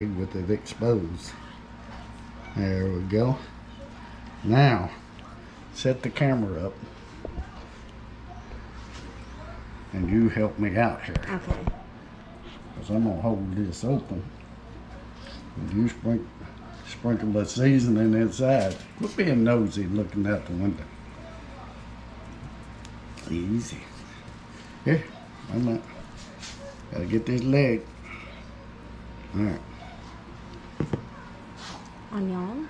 with it exposed. There we go. Now, set the camera up. And you help me out here. Okay. Because I'm going to hold this open. And you sprinkle the seasoning inside. Quit being nosy looking out the window. Easy. Here, wait a minute. Gotta get this leg. Alright. Onion.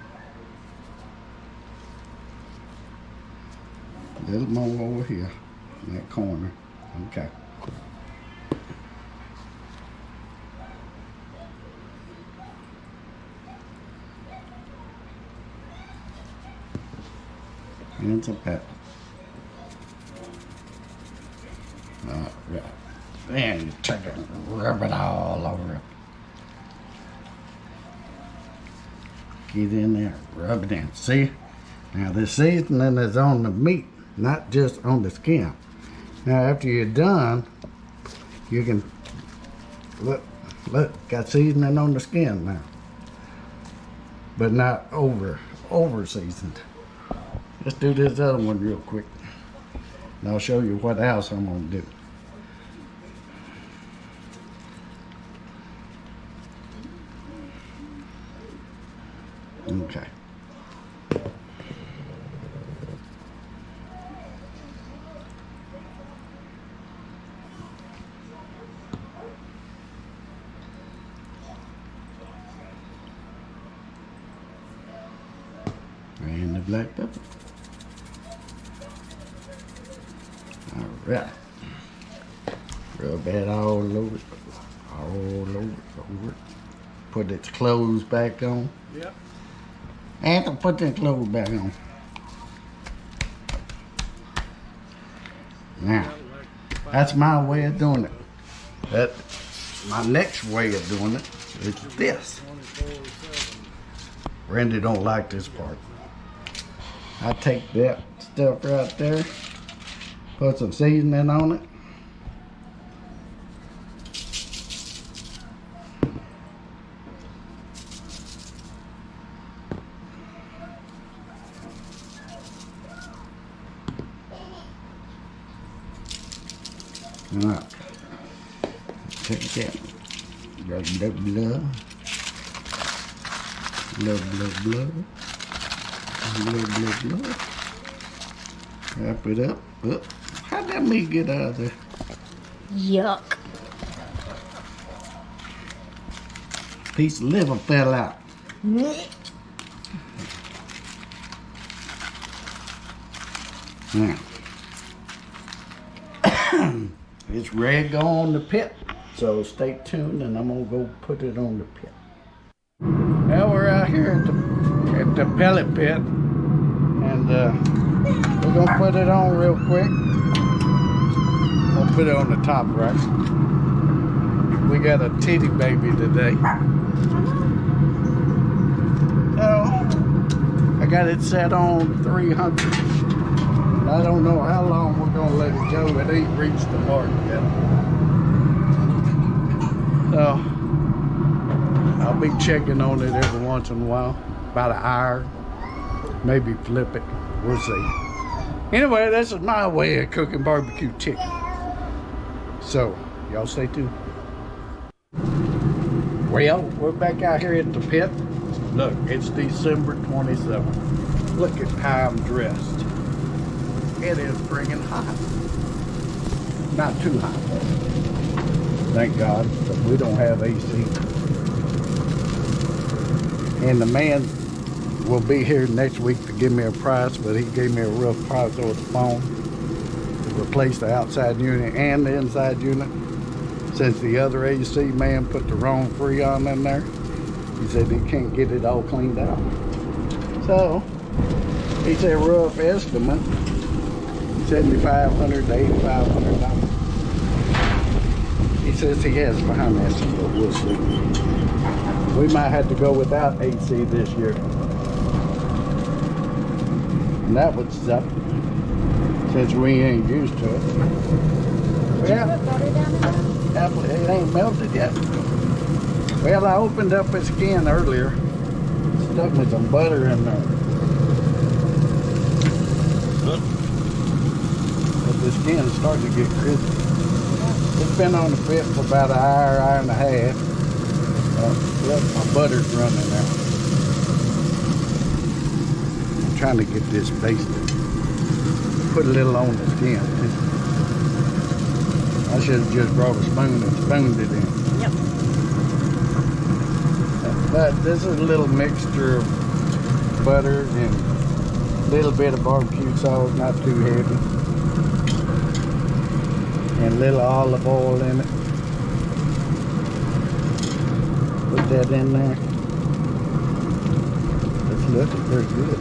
A little more over here in that corner. Okay. And some pepper. Alright. Then you take it and rub it all over it. Get in there, rub it in. See? Now the seasoning is on the meat, not just on the skin. Now after you're done, you can, look, got seasoning on the skin now. But not over seasoned. Let's do this other one real quick. And I'll show you what else I'm gonna do. Okay. And the black pepper. All right. Rub that all over it. All over it. Put its clothes back on. Yep. And put that clothes back on. Now, that's my way of doing it. My next way of doing it is this. Brandy don't like this part. I take that stuff right there, put some seasoning on it. Alright, take that, rub the blood, blood, wrap it up. Oh, how'd that meat get out of there? Yuck. Piece of liver fell out. Now, it's ready to go on the pit, so stay tuned and I'm gonna go put it on the pit. Now we're out here at the pellet pit, and we're gonna put it on real quick. We'll put it on the top right. We got a titty baby today. So I got it set on 300. I don't know how long we're gonna let it go. It ain't reached the mark yet. So I'll be checking on it every once in a while, about an hour, maybe flip it. We'll see. Anyway, this is my way of cooking barbecue chicken. So y'all stay tuned. Well, we're back out here at the pit. Look, it's December 27th. Look at how I'm dressed. It is bringing hot. Not too hot, though. Thank God, but we don't have AC. And the man will be here next week to give me a price, but he gave me a rough price over the phone to replace the outside unit and the inside unit. Since the other AC man put the wrong Freon in there, he said he can't get it all cleaned out. So, he said rough estimate, $7,500 to $8,500. He says he has financing, but we'll see. We might have to go without AC this year. And that would suck, since we ain't used to it. Yeah. Put butter down in there? Apple, it ain't melted yet. Well, I opened up its skin earlier. Stuck me some butter in there. But the skin is starting to get crispy. It's been on the spit for about an hour, hour and a half. Look, my butter's running out. I'm trying to get this basted. Put a little on the skin. I should have just brought a spoon and spooned it in. Yep. But this is a little mixture of butter and a little bit of barbecue sauce, not too heavy. And a little olive oil in it. Put that in there. It's looking pretty good.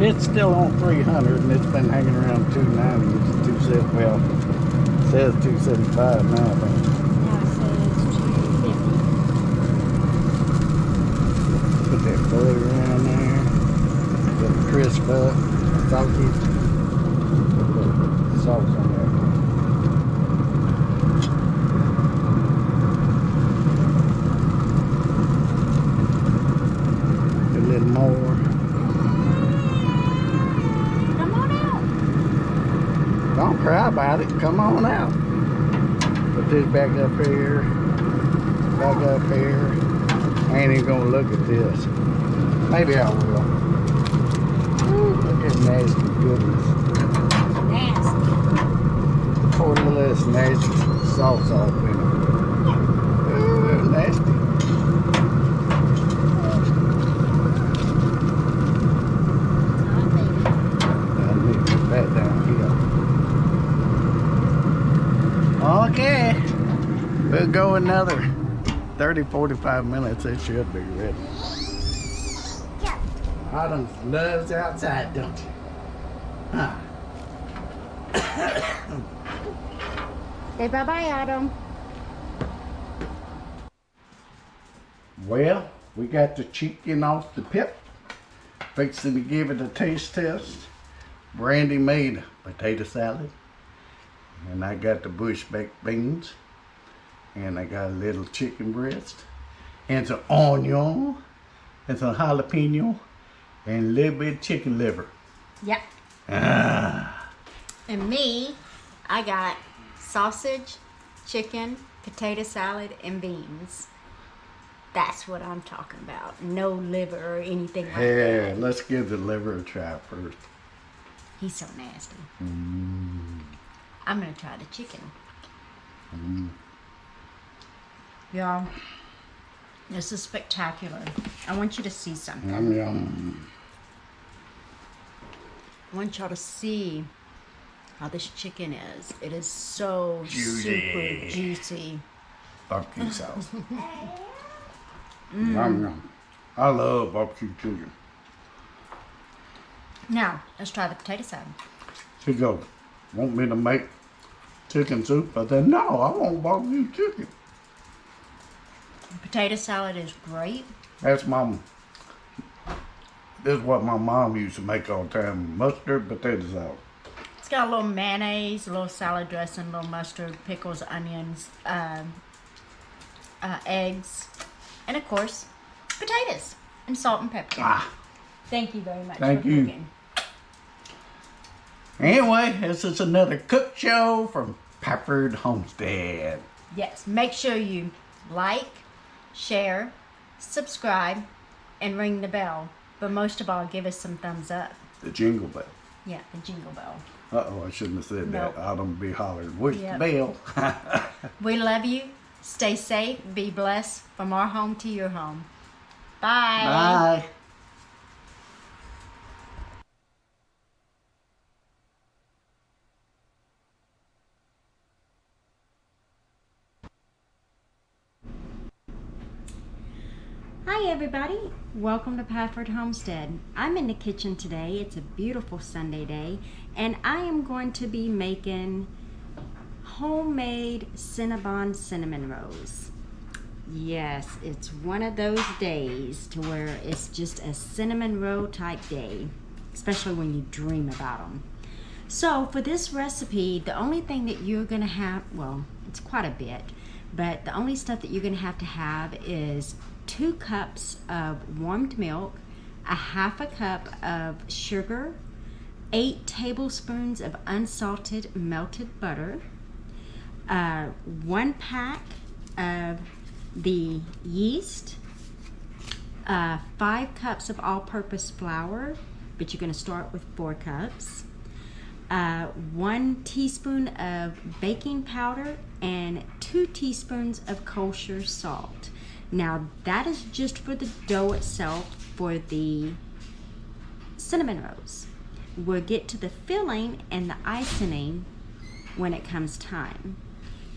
It's still on 300 and it's been hanging around 290. It's 270. Well, it says 275 now, I think. Now it says 250. Put that butter around there. Get it crisp up. Salty. Put a little bit of sauce on there. A little more. Don't cry about it. Come on out. Put this back up here. Back up here. I ain't even gonna look at this. Maybe I will. Ooh, look at nasty goodness. Nasty. Pour a little of this nasty sauce off in it. Ooh, nasty. I'll mix that down here. Okay, we'll go another 30-45 minutes. It should be ready. Yeah. Autumn loves outside, don't you? Huh? Say bye-bye, Autumn. Well, we got the chicken off the pit. Fixing to give it a taste test. Brandy made a potato salad. And I got the bush baked beans. And I got a little chicken breast. And some onion. And some jalapeno. And a little bit of chicken liver. Yep. Ah. And me, I got sausage, chicken, potato salad, and beans. That's what I'm talking about. No liver or anything like Yeah, that. let's give the liver a try first. He's so nasty. Mm. I'm going to try the chicken. Mm. Y'all, this is spectacular. I want you to see something. Yum, yum. I want y'all to see how this chicken is. It is so Juicy. super juicy. Barbecue sauce. Yum, yum. I love barbecue chicken. Now, let's try the potato salad. She goes, want me to make chicken soup? I said, no, I want barbecue chicken. Potato salad is great. This is what my mom used to make all the time. Mustard, potato salad. It's got a little mayonnaise, a little salad dressing, a little mustard, pickles, onions, eggs, and of course, potatoes and salt and pepper. Ah. Thank you very much Thank for you. cooking. Anyway, this is another cook show from Pafford Homestead. Yes, make sure you like, share, subscribe, and ring the bell. But most of all, give us some thumbs up. The jingle bell. Yeah, the jingle bell. Uh-oh, I shouldn't have said Nope. that. Autumn be hollering, where's Yep. the bell? We love you. Stay safe. Be blessed. From our home to your home. Bye. Bye. Hi everybody, welcome to Pafford Homestead. I'm in the kitchen today. It's a beautiful Sunday day and I am going to be making homemade Cinnabon cinnamon rolls. Yes, it's one of those days to where it's just a cinnamon roll type day, especially when you dream about them. So for this recipe, the only thing that you're gonna have, well, it's quite a bit, but the only stuff that you're gonna have to have is 2 cups of warmed milk, a half a cup of sugar, 8 tablespoons of unsalted melted butter, 1 pack of the yeast, 5 cups of all-purpose flour, but you're going to start with 4 cups, 1 teaspoon of baking powder, and 2 teaspoons of kosher salt. Now that is just for the dough itself for the cinnamon rolls. We'll get to the filling and the icing when it comes time.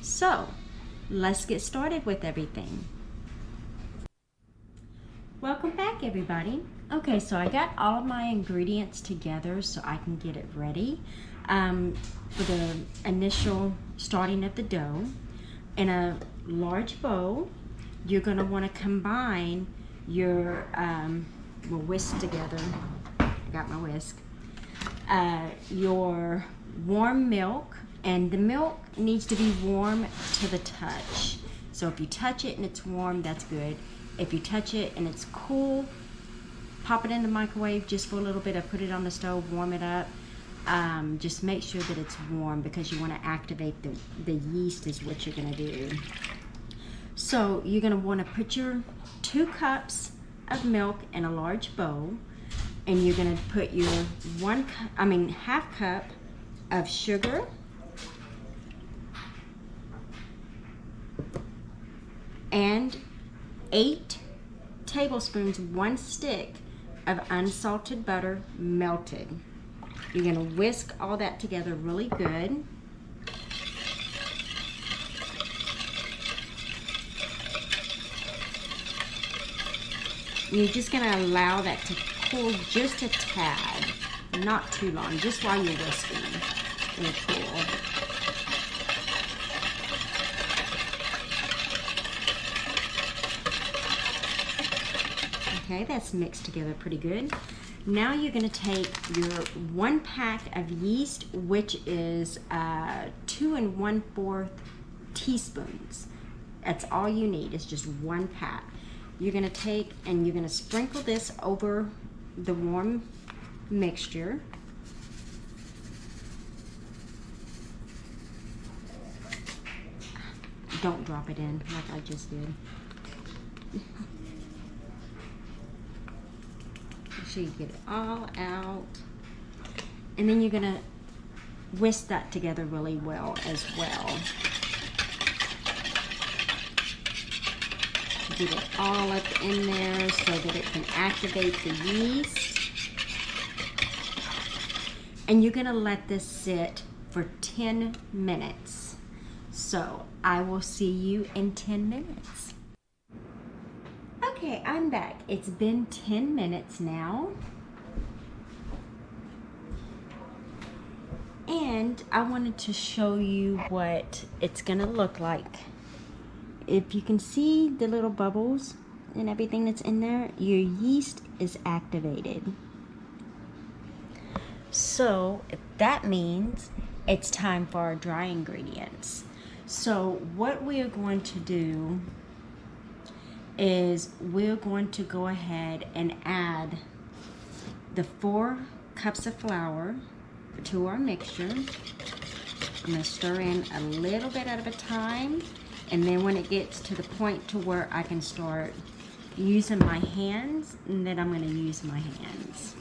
So let's get started with everything. Welcome back, everybody. Okay, so I got all of my ingredients together so I can get it ready for the initial starting of the dough. In a large bowl, you're going to want to combine your, we'll whisk together, I got my whisk, your warm milk, and the milk needs to be warm to the touch. So if you touch it and it's warm, that's good. If you touch it and it's cool, pop it in the microwave just for a little bit, or put it on the stove, warm it up. Just make sure that it's warm because you want to activate the yeast is what you're going to do. So you're going to want to put your 2 cups of milk in a large bowl, and you're going to put your half cup of sugar, and 8 tablespoons, 1 stick of unsalted butter melted. You're going to whisk all that together really good. You're just going to allow that to cool just a tad, not too long, just while you're whisking. It'll cool. Okay, that's mixed together pretty good. Now you're going to take your 1 pack of yeast, which is 2 1/4 teaspoons. That's all you need. It's just 1 pack. You're going to take and you're going to sprinkle this over the warm mixture. Don't drop it in like I just did. So you get it all out, and then you're gonna whisk that together really well as well. Get it all up in there so that it can activate the yeast, and you're gonna let this sit for 10 minutes. So I will see you in 10 minutes. Okay, I'm back. It's been 10 minutes now. And I wanted to show you what it's gonna look like. If you can see the little bubbles and everything that's in there, your yeast is activated. So that means it's time for our dry ingredients. So what we are going to do is we're going to go ahead and add the 4 cups of flour to our mixture. I'm going to stir in a little bit at a time, and then when it gets to the point to where I can start using my hands, and then I'm going to use my hands.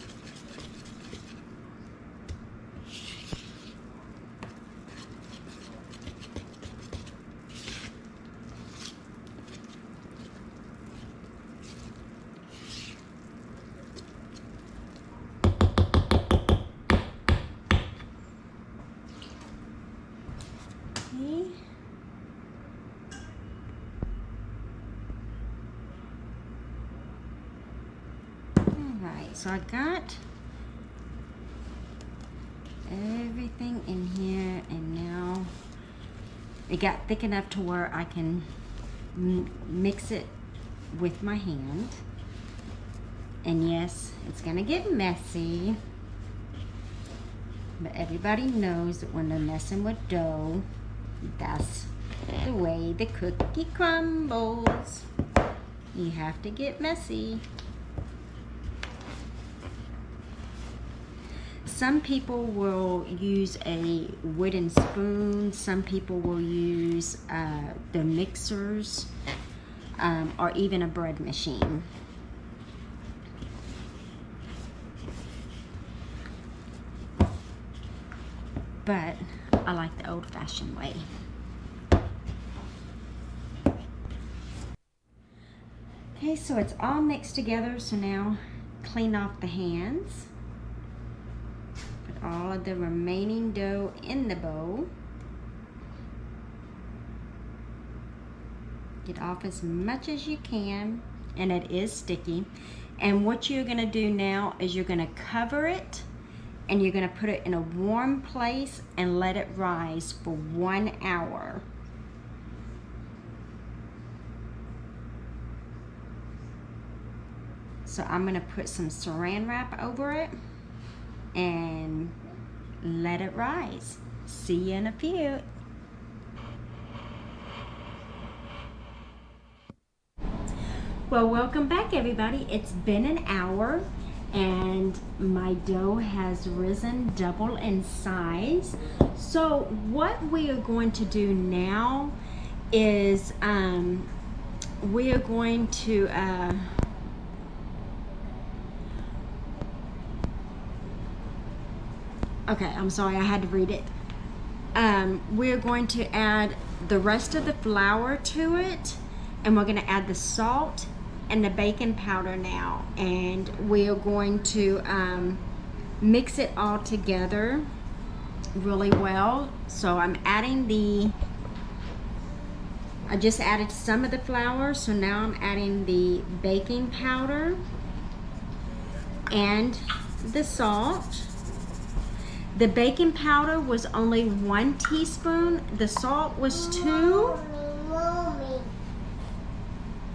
So I got everything in here, and now it got thick enough to where I can mix it with my hand. And yes, it's gonna get messy. But everybody knows that when they're messing with dough, that's the way the cookie crumbles. You have to get messy. Some people will use a wooden spoon. Some people will use the mixers or even a bread machine. But I like the old-fashioned way. Okay, so it's all mixed together, so now clean off the hands. Put all of the remaining dough in the bowl. Get off as much as you can, and it is sticky. And what you're gonna do now is you're gonna cover it, and you're gonna put it in a warm place and let it rise for 1 hour. So I'm gonna put some saran wrap over it and let it rise. See you in a few. Well, welcome back everybody. It's been an hour and my dough has risen double in size. So what we are going to do now is we are going to okay, I'm sorry, I had to read it. We're going to add the rest of the flour to it, and we're going to add the salt and the baking powder now, and we are going to mix it all together really well. So I'm adding I just added some of the flour, so now I'm adding the baking powder and the salt. The baking powder was only 1 teaspoon. The salt was 2.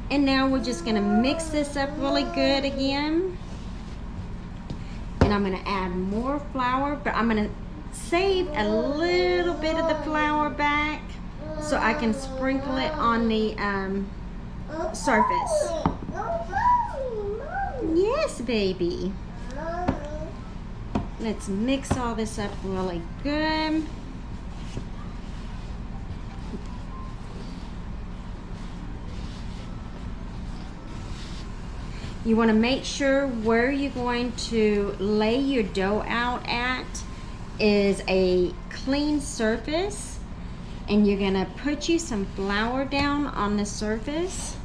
And now we're just gonna mix this up really good again. And I'm gonna add more flour, but I'm gonna save a little bit of the flour back so I can sprinkle it on the surface. Yes, baby. Let's mix all this up really good. You want to make sure where you're going to lay your dough out at is a clean surface, and you're going to put you some flour down on the surface.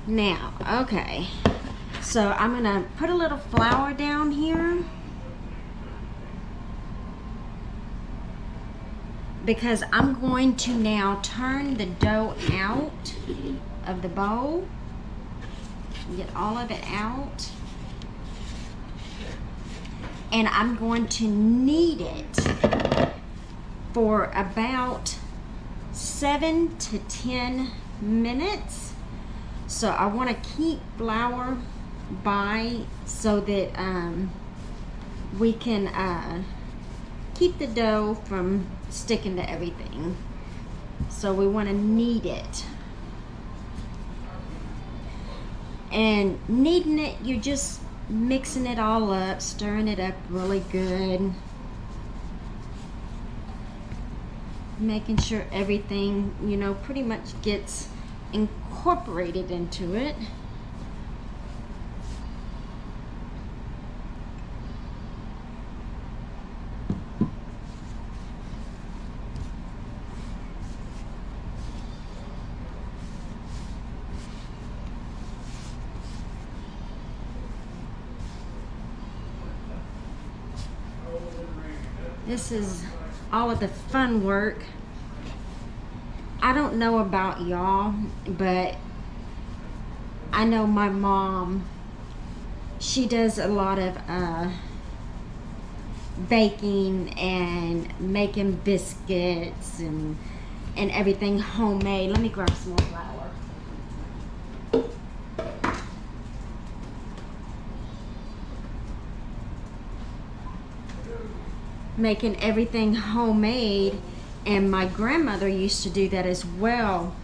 Now, okay, so I'm gonna put a little flour down here because I'm going to now turn the dough out of the bowl. Get all of it out. And I'm going to knead it for about 7 to 10 minutes. So I want to keep flour by so that we can keep the dough from sticking to everything. So we want to knead it. And kneading it, you're just mixing it all up, stirring it up really good. Making sure everything, you know, pretty much gets incorporated into it. This is all of the fun work. I don't know about y'all, but I know my mom, she does a lot of baking and making biscuits and everything homemade. Let me grab some more flour. Making everything homemade, and my grandmother used to do that as well,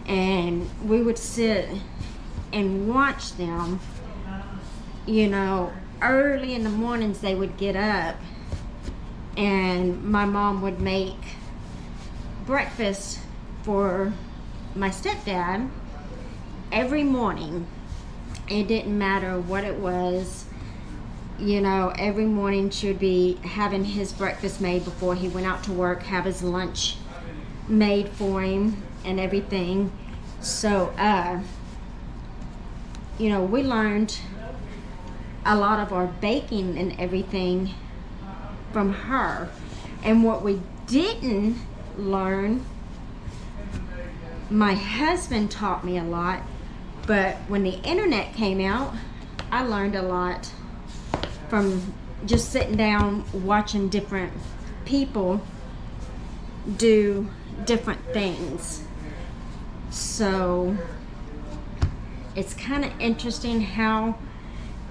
and we would sit and watch them. You know, early in the mornings they would get up and my mom would make breakfast for my stepdad every morning. It didn't matter what it was. You know, every morning she would be having his breakfast made before he went out to work, have his lunch made for him and everything. So, you know, we learned a lot of our baking and everything from her. And what we didn't learn, my husband taught me a lot, but when the internet came out, I learned a lot from just sitting down watching different people do different things. So it's kind of interesting how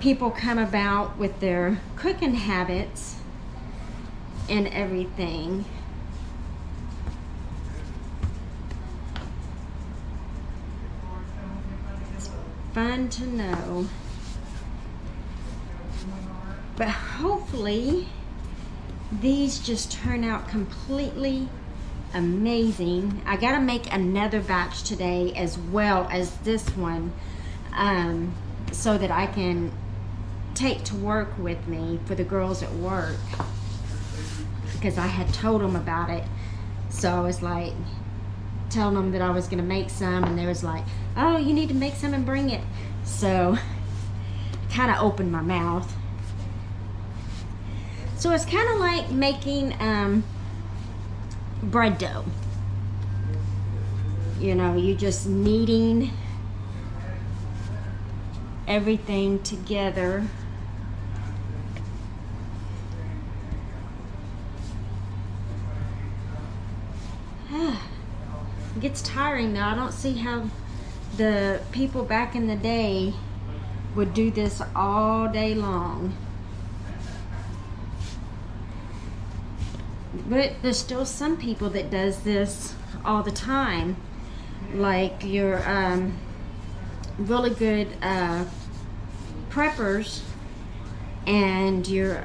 people come about with their cooking habits and everything. It's fun to know. But hopefully these just turn out completely amazing. I gotta make another batch today as well as this one, so that I can take to work with me for the girls at work, because I had told them about it. So I was like telling them that I was gonna make some, and they was like, oh, you need to make some and bring it. So kind of opened my mouth. So it's kind of like making bread dough. You know, you just kneading everything together. It gets tiring though. I don't see how the people back in the day would do this all day long. But there's still some people that does this all the time. Like your really good preppers and your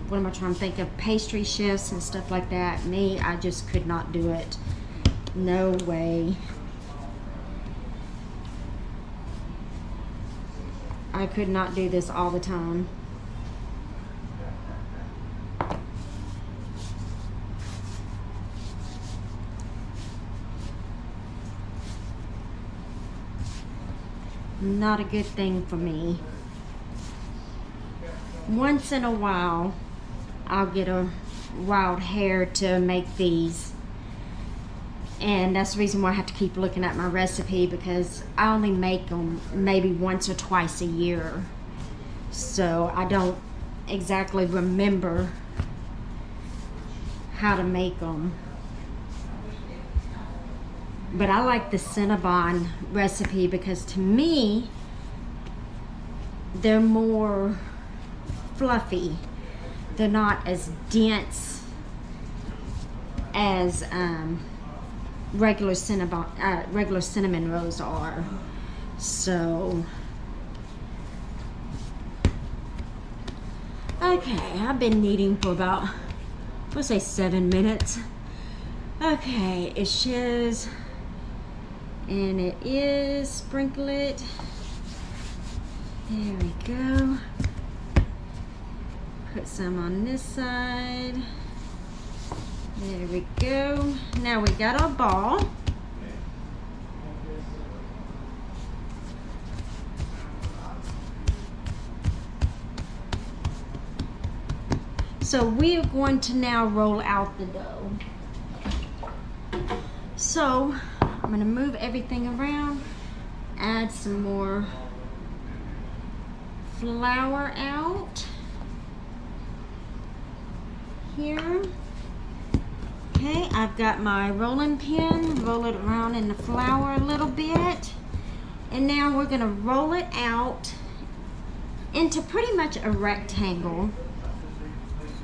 what am I trying to think of, pastry chefs and stuff like that. Me, I just could not do it. No way. I could not do this all the time. Not a good thing for me. Once in a while, I'll get a wild hair to make these. And that's the reason why I have to keep looking at my recipe, because I only make them maybe once or twice a year. So I don't exactly remember how to make them. But I like the Cinnabon recipe because to me, they're more fluffy. They're not as dense as regular cinnamon rolls are. So okay, I've been kneading for about, let's say 7 minutes. Okay, it shows, and it is, sprinkle it. There we go. Put some on this side. There we go. Now we got our ball. So we are going to now roll out the dough. So I'm going to move everything around. add some more flour out here. Okay, I've got my rolling pin, roll it around in the flour a little bit, and now we're gonna roll it out into pretty much a rectangle,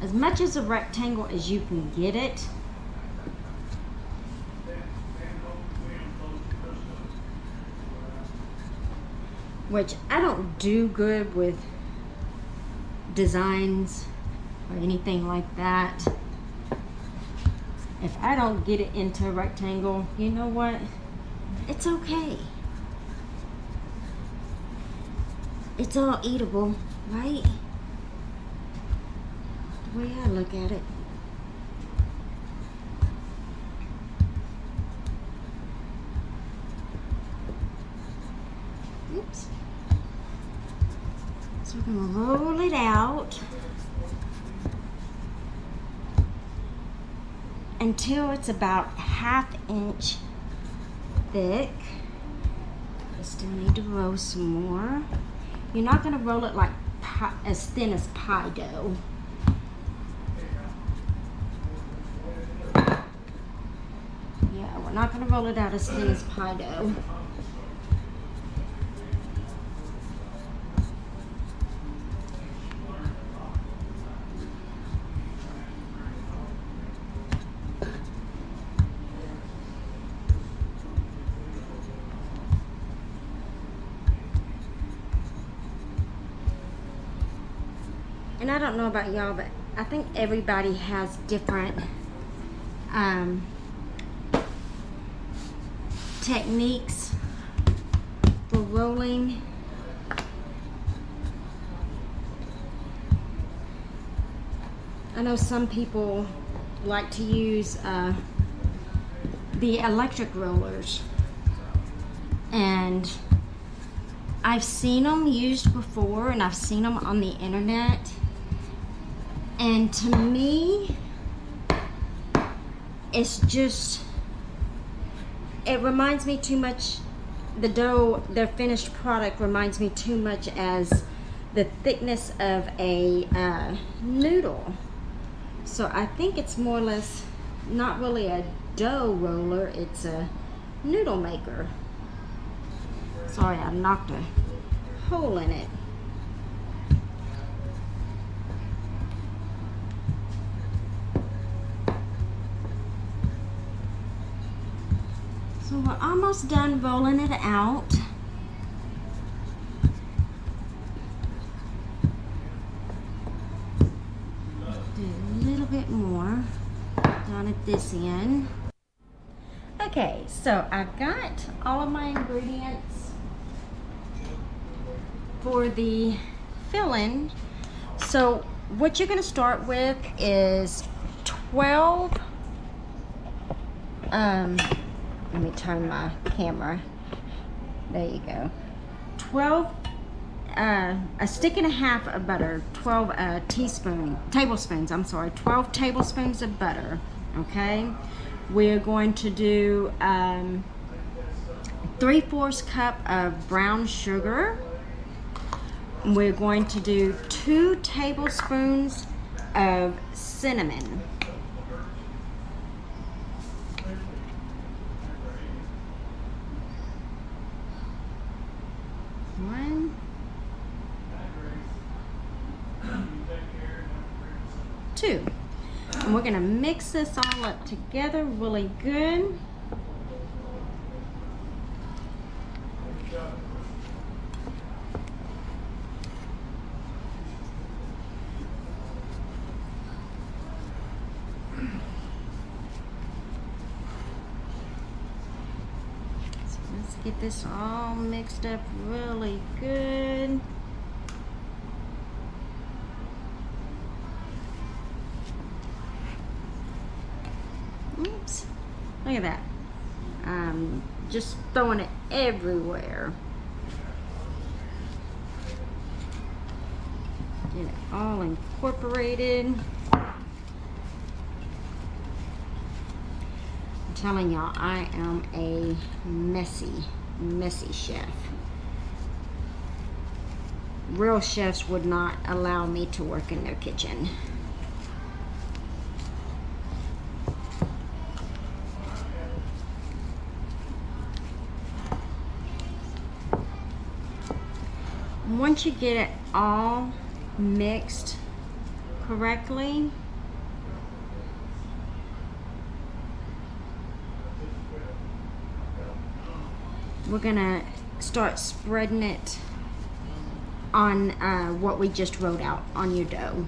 as much as a rectangle as you can get it. Which I don't do good with designs or anything like that. If I don't get it into a rectangle, you know what? It's okay. It's all eatable, right? The way I look at it. Oops. So we're gonna roll it out until it's about 1/2 inch thick. I still need to roll some more. You're not gonna roll it like as thin as pie dough. Yeah, we're not gonna roll it out as thin as pie dough. And I don't know about y'all, but I think everybody has different techniques for rolling. I know some people like to use the electric rollers, and I've seen them used before, and I've seen them on the internet. And to me, it's just, it reminds me too much, the dough, their finished product reminds me too much as the thickness of a noodle. So I think it's more or less not really a dough roller, it's a noodle maker. Sorry, I knocked a hole in it. So we're almost done rolling it out. Do a little bit more down at this end. Okay, so I've got all of my ingredients for the filling. So what you're going to start with is 12 let me turn my camera. There you go. 12 a stick and a half of butter, 12 tablespoons, I'm sorry, 12 tablespoons of butter. Okay, we're going to do 3/4 cup of brown sugar. We're going to do 2 tablespoons of cinnamon. 1, 2. And we're going to mix this all up together really good. Get this all mixed up really good. Oops, look at that. I'm just throwing it everywhere. Get it all incorporated. I'm telling y'all, I am a messy messy chef. Real chefs would not allow me to work in their kitchen. Once you get it all mixed correctly, we're gonna start spreading it on what we just wrote out on your dough.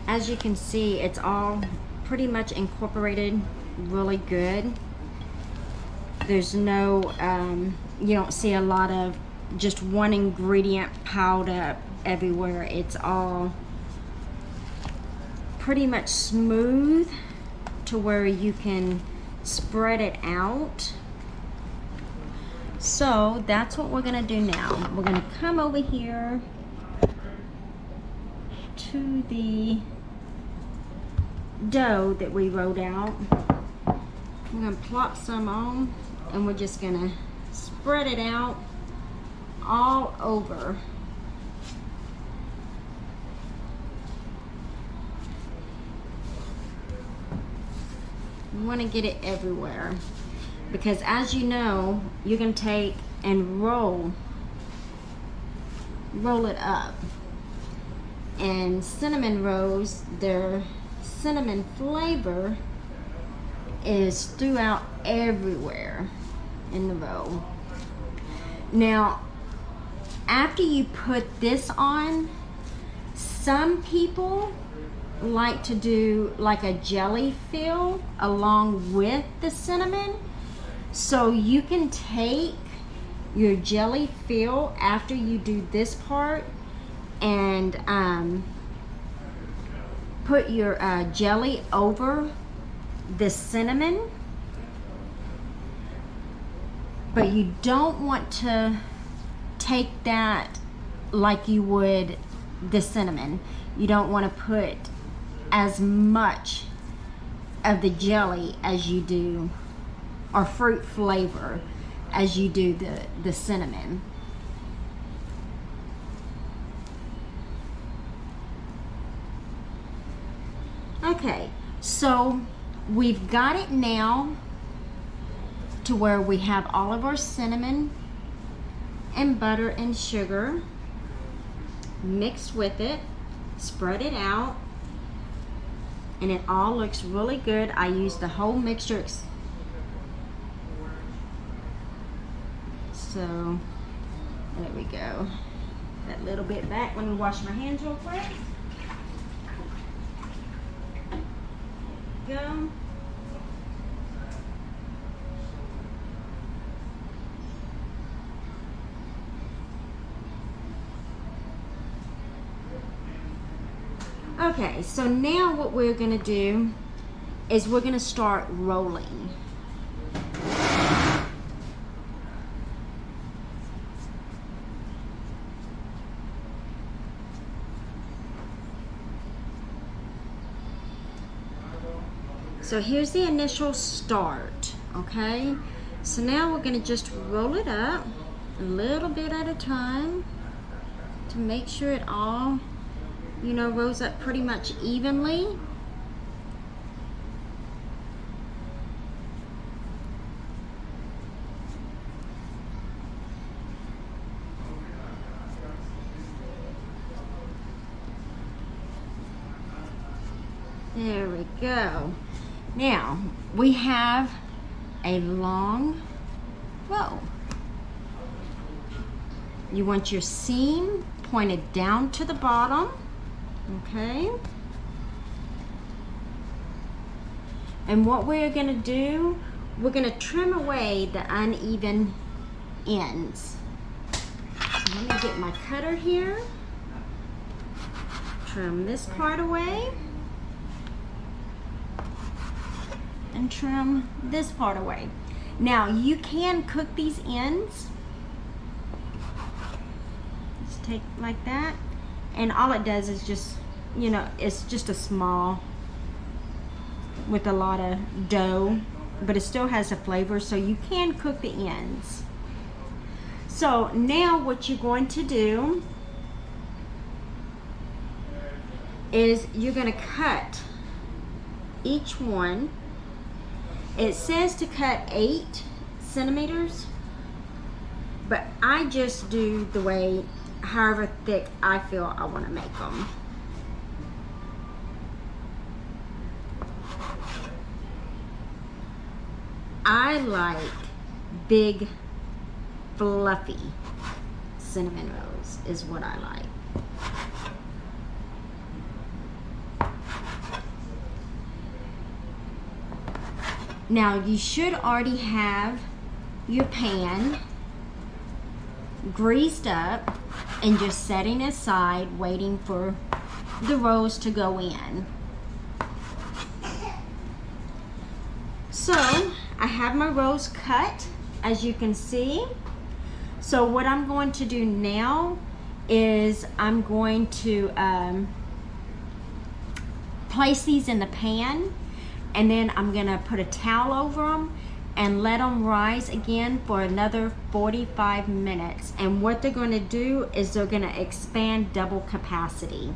As you can see, it's all pretty much incorporated really good. There's no, you don't see a lot of just one ingredient piled up everywhere. It's all pretty much smooth to where you can spread it out. So that's what we're gonna do now. We're gonna come over here to the dough that we wrote out. I'm gonna plop some on, and we're just gonna spread it out all over. You want to get it everywhere, because as you know, you can take and roll it up. And cinnamon rolls, their cinnamon flavor is throughout everywhere in the roll. Now, after you put this on, some people like to do like a jelly fill along with the cinnamon. So you can take your jelly fill after you do this part and put your jelly over the cinnamon, but you don't want to take that like you would the cinnamon. You don't want to put as much of the jelly as you do, or fruit flavor as you do the cinnamon. Okay, so we've got it now to where we have all of our cinnamon and butter and sugar mixed with it, spread it out, and it all looks really good. I used the whole mixture. So there we go. That little bit back. Let me wash my hands real quick. Go. Okay, so now what we're gonna do is we're gonna start rolling. So here's the initial start, okay? So now we're gonna just roll it up a little bit at a time to make sure it all, you know, rolls up pretty much evenly. There we go. Now, we have a long row. You want your seam pointed down to the bottom, okay? And what we're gonna do, we're gonna trim away the uneven ends. So let me get my cutter here. Trim this part away. And trim this part away. Now you can cook these ends. Just take like that, and all it does is just, you know, it's just a small with a lot of dough, but it still has a flavor, so you can cook the ends. So now what you're going to do is you're going to cut each one. It says to cut 8 centimeters, but I just do the way, however thick I feel I want to make them. I like big, fluffy cinnamon rolls is what I like. Now you should already have your pan greased up and just setting aside, waiting for the rolls to go in. So I have my rolls cut, as you can see. So what I'm going to do now is I'm going to place these in the pan, and then I'm gonna put a towel over them and let them rise again for another 45 minutes. And what they're gonna do is they're gonna expand double capacity.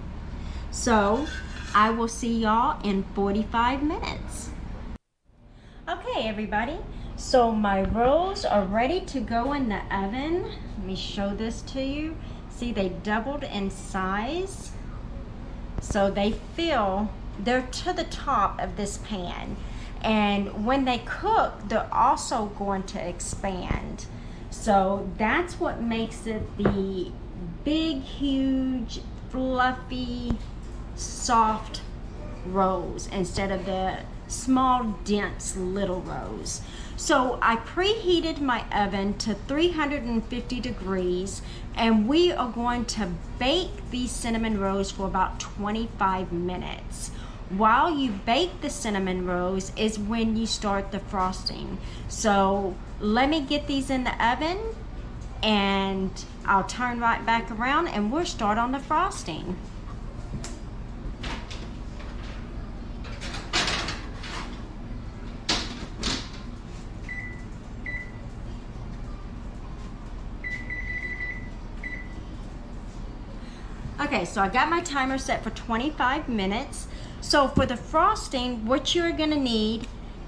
So I will see y'all in 45 minutes. Okay, everybody, so my rolls are ready to go in the oven. Let me show this to you. See, they doubled in size. So they're to the top of this pan. And when they cook, they're also going to expand. So that's what makes it the big, huge, fluffy, soft rolls instead of the small, dense little rolls. So I preheated my oven to 350 degrees, and we are going to bake these cinnamon rolls for about 25 minutes. While you bake the cinnamon rolls is when you start the frosting. So let me get these in the oven, and I'll turn right back around and we'll start on the frosting. Okay, so I got my timer set for 25 minutes. So for the frosting, what you're gonna need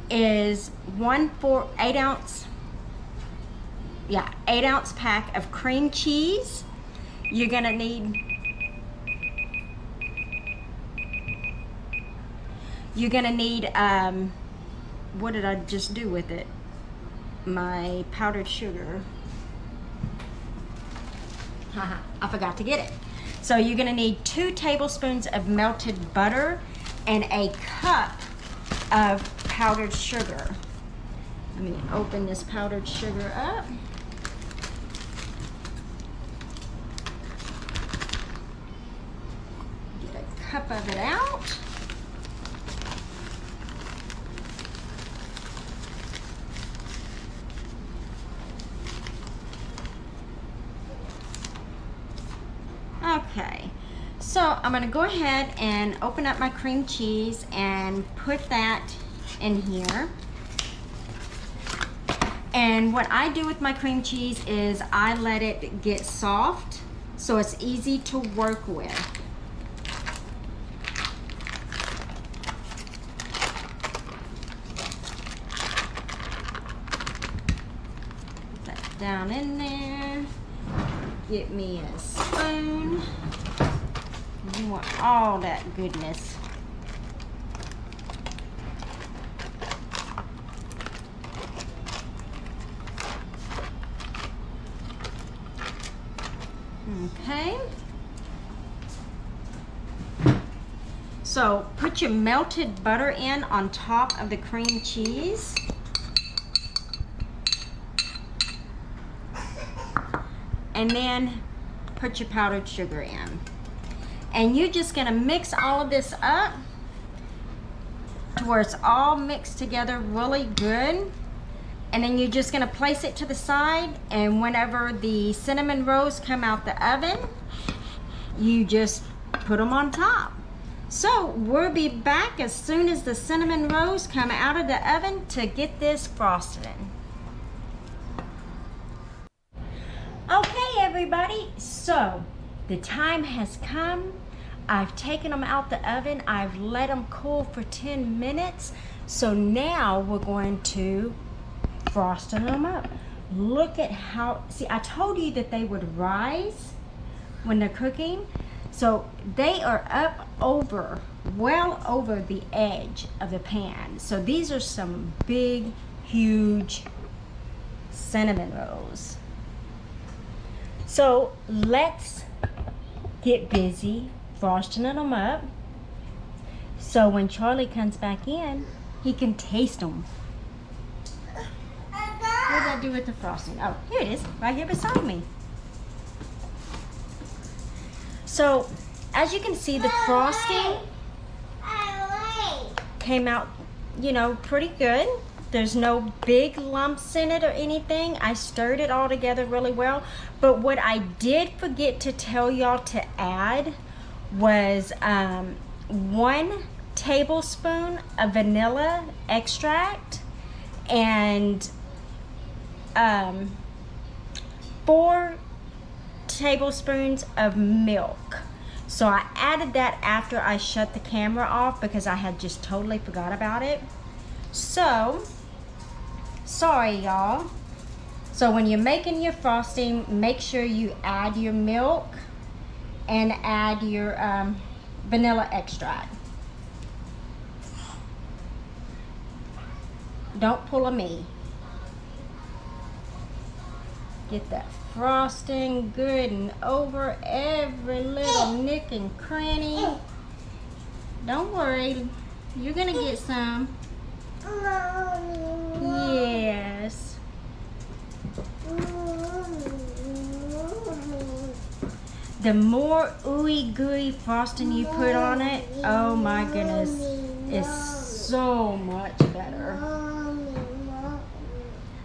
is 8 ounce pack of cream cheese. You're gonna need what did I just do with it? My powdered sugar. I forgot to get it. So you're gonna need 2 tablespoons of melted butter and a cup of powdered sugar. Let me open this powdered sugar up. Get a cup of it out. Okay, so I'm gonna go ahead and open up my cream cheese and put that in here. And what I do with my cream cheese is I let it get soft so it's easy to work with. Put that down in there. Get me a spoon. You want all that goodness. Okay. So put your melted butter in on top of the cream cheese. And then put your powdered sugar in. And you're just gonna mix all of this up to where it's all mixed together really good. And then you're just gonna place it to the side, and whenever the cinnamon rolls come out the oven, you just put them on top. So we'll be back as soon as the cinnamon rolls come out of the oven to get this frosted. Okay, everybody, so the time has come. I've taken them out the oven. I've let them cool for 10 minutes. So now we're going to frosting them up. Look at how, see, I told you that they would rise when they're cooking. So they are up over, well over the edge of the pan. So these are some big, huge cinnamon rolls. So let's get busy frosting them up. So when Charlie comes back in, he can taste them. What did I do with the frosting? Oh, here it is, right here beside me. So, as you can see, the frosting came out, you know, pretty good. There's no big lumps in it or anything. I stirred it all together really well. But what I did forget to tell y'all to add was 1 tablespoon of vanilla extract and 4 tablespoons of milk. So I added that after I shut the camera off because I had just totally forgot about it. So, sorry y'all. So when you're making your frosting, make sure you add your milk and add your vanilla extract. Don't pull a me. Get that frosting good and over every little nick and cranny. Don't worry, you're gonna get some. Yes. The more ooey gooey frosting you put on it, oh my goodness, it's so much better.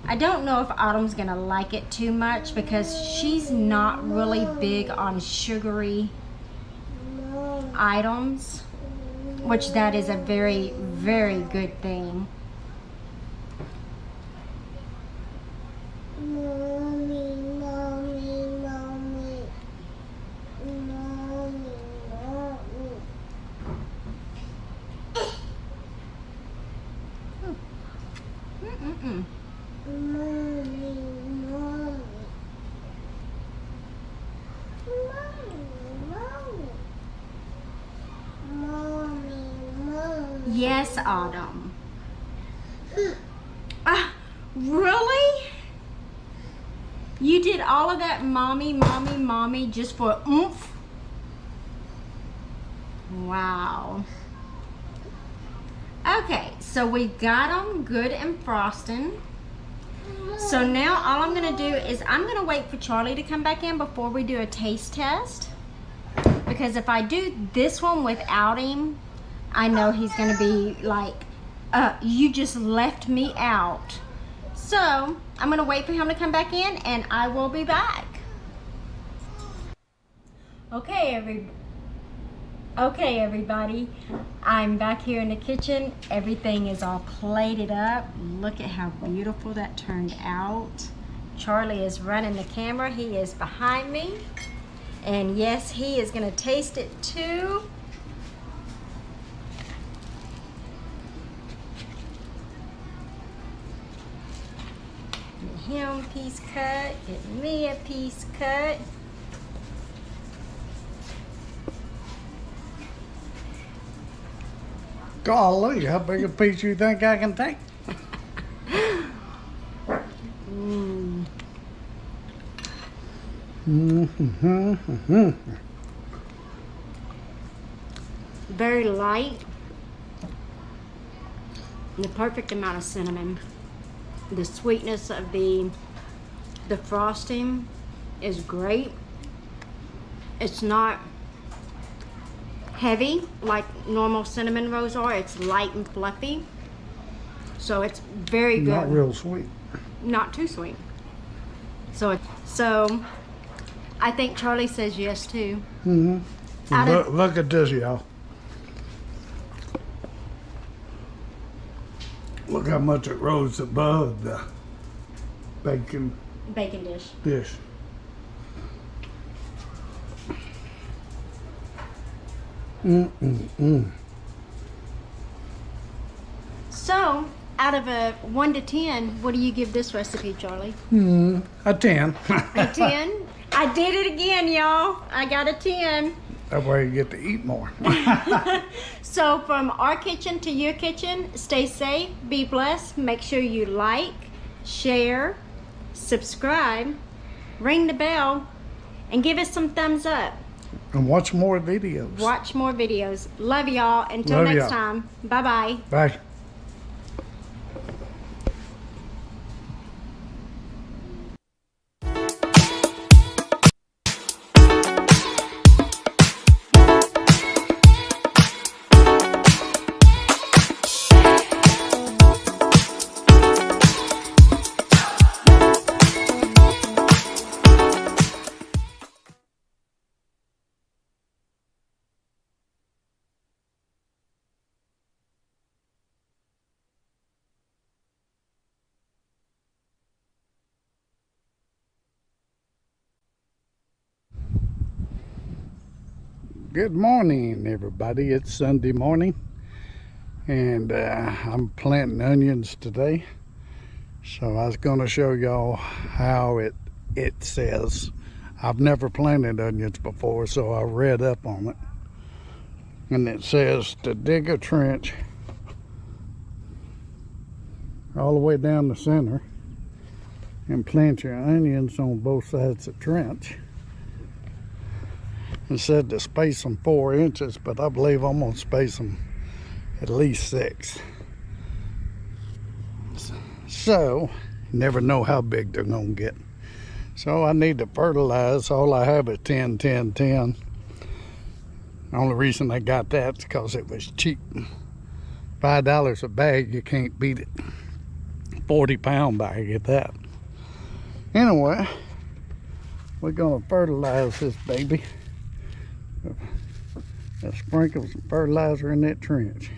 I don't know if Autumn's gonna like it too much because she's not really big on sugary items, which that is a very, very good thing. Yes, Autumn. Really? You did all of that mommy, mommy, mommy just for oomph? Wow. Okay, so we got them good and frosting. So now all I'm gonna do is I'm gonna wait for Charlie to come back in before we do a taste test. Because if I do this one without him, I know he's gonna be like, you just left me out. So I'm gonna wait for him to come back in and I will be back. Okay, everybody, I'm back here in the kitchen. Everything is all plated up. Look at how beautiful that turned out. Charlie is running the camera. He is behind me. And yes, he is gonna taste it too. Get him a piece cut, get me a piece cut. Golly, how big a piece you think I can take? Very light. The perfect amount of cinnamon. The sweetness of the frosting is great. It's not heavy like normal cinnamon rolls are. It's light and fluffy. So it's very good. Not real sweet. Not too sweet. So I think Charlie says yes too. Look at this, y'all. Look how much it rose above the bacon dish. dish. So, out of a 1 to 10, what do you give this recipe, Charlie? A 10. A 10? I did it again, y'all. I got a 10. That way you get to eat more. So from our kitchen to your kitchen, stay safe, be blessed. Make sure you like, share, subscribe, ring the bell, and give us some thumbs up. And watch more videos. Watch more videos. Love y'all. Until Love next y'all. time. Bye-bye. Bye. Good morning, everybody. It's Sunday morning, and I'm planting onions today. So I was going to show y'all how it says. I've never planted onions before, so I read up on it. And it says to dig a trench all the way down the center and plant your onions on both sides of the trench. It said to space them 4 inches, but I believe I'm going to space them at least 6. So, you never know how big they're going to get. So I need to fertilize. All I have is 10, 10, 10. The only reason I got that is because it was cheap. $5 a bag, you can't beat it. 40-pound bag at that. Anyway, we're going to fertilize this baby. Let's sprinkle some fertilizer in that trench.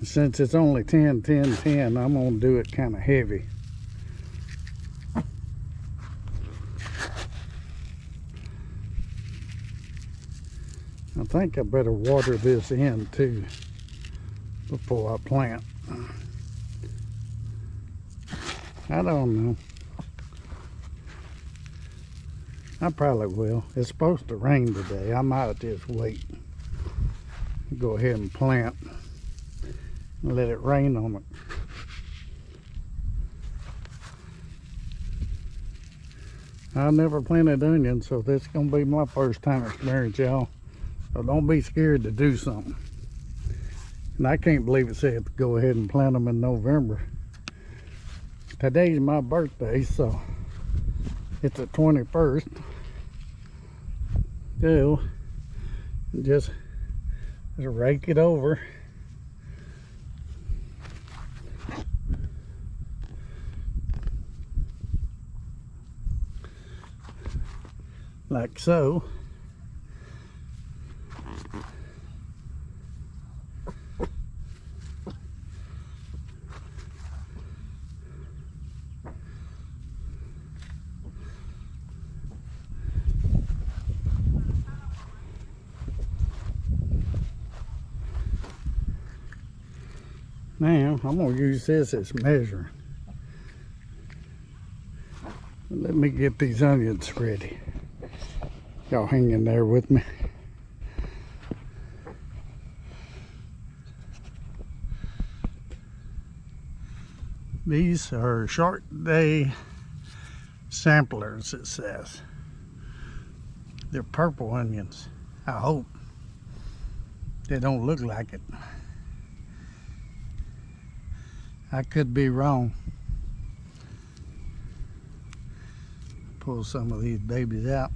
Since it's only 10, 10, 10, I'm going to do it kind of heavy. I think I better water this in too before I plant. I don't know. I probably will. It's supposed to rain today. I might just wait. Go ahead and plant and let it rain on it. I've never planted onions, so this is going to be my first time experience, y'all. So don't be scared to do something. And I can't believe it said to go ahead and plant them in November. Today's my birthday, so it's the 21st. So just rake it over. Like so. Now, I'm going to use this as measuring. Let me get these onions ready. Y'all hang in there with me. These are short day samplers, it says. They're purple onions. I hope. They don't look like it. I could be wrong. Pull some of these babies out.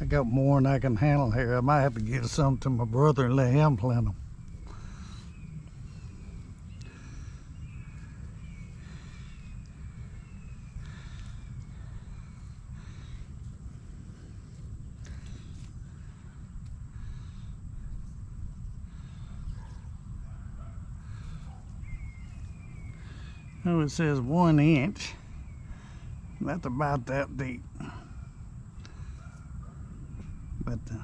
I got more than I can handle here. I might have to give some to my brother and let him plant them. Oh, it says 1 inch. That's about that deep. But the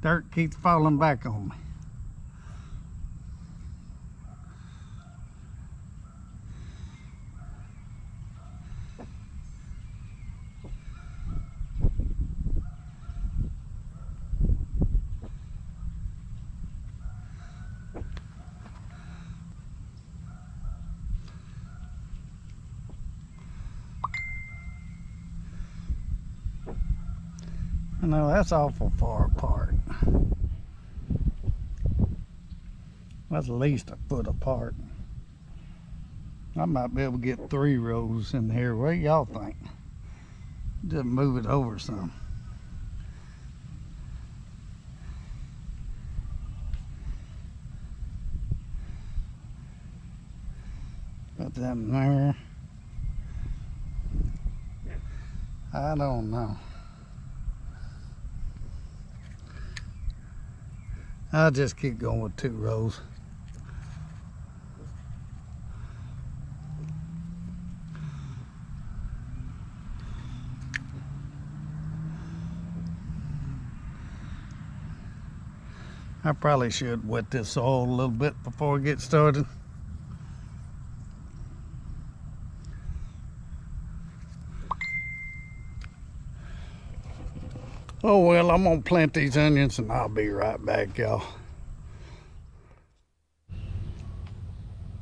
dirt keeps falling back on me. I know that's awful far apart. That's at least a foot apart. I might be able to get 3 rows in here. What do y'all think? Just move it over some. Put that in there. I don't know. I'll just keep going with 2 rows. I probably should wet this soil a little bit before I get started. Oh well, I'm gonna plant these onions and I'll be right back, y'all.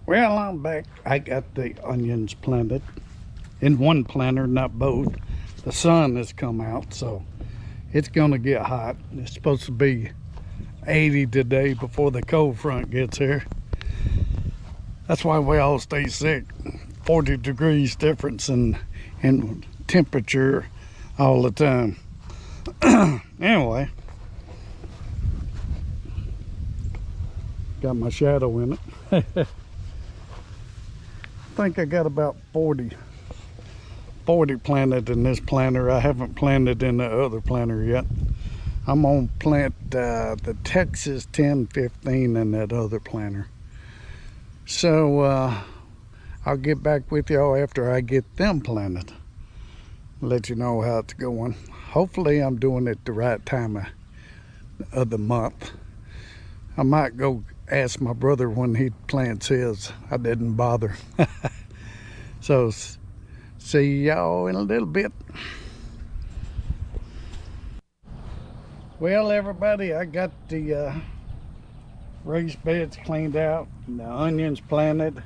Well, I'm back. I got the onions planted in one planter, not both. The sun has come out, so it's gonna get hot. It's supposed to be 80 today before the cold front gets here. That's why we all stay sick. 40 degrees difference in temperature all the time. Anyway, got my shadow in it. I think I got about 40 planted in this planter. I haven't planted in the other planter yet. I'm gonna plant the Texas 1015 in that other planter. So I'll get back with y'all after I get them planted. Let you know how it's going. Hopefully I'm doing it the right time of the month. I might go ask my brother when he plants his. I didn't bother. So see y'all in a little bit. Well, everybody, I got the raised beds cleaned out and the onions planted.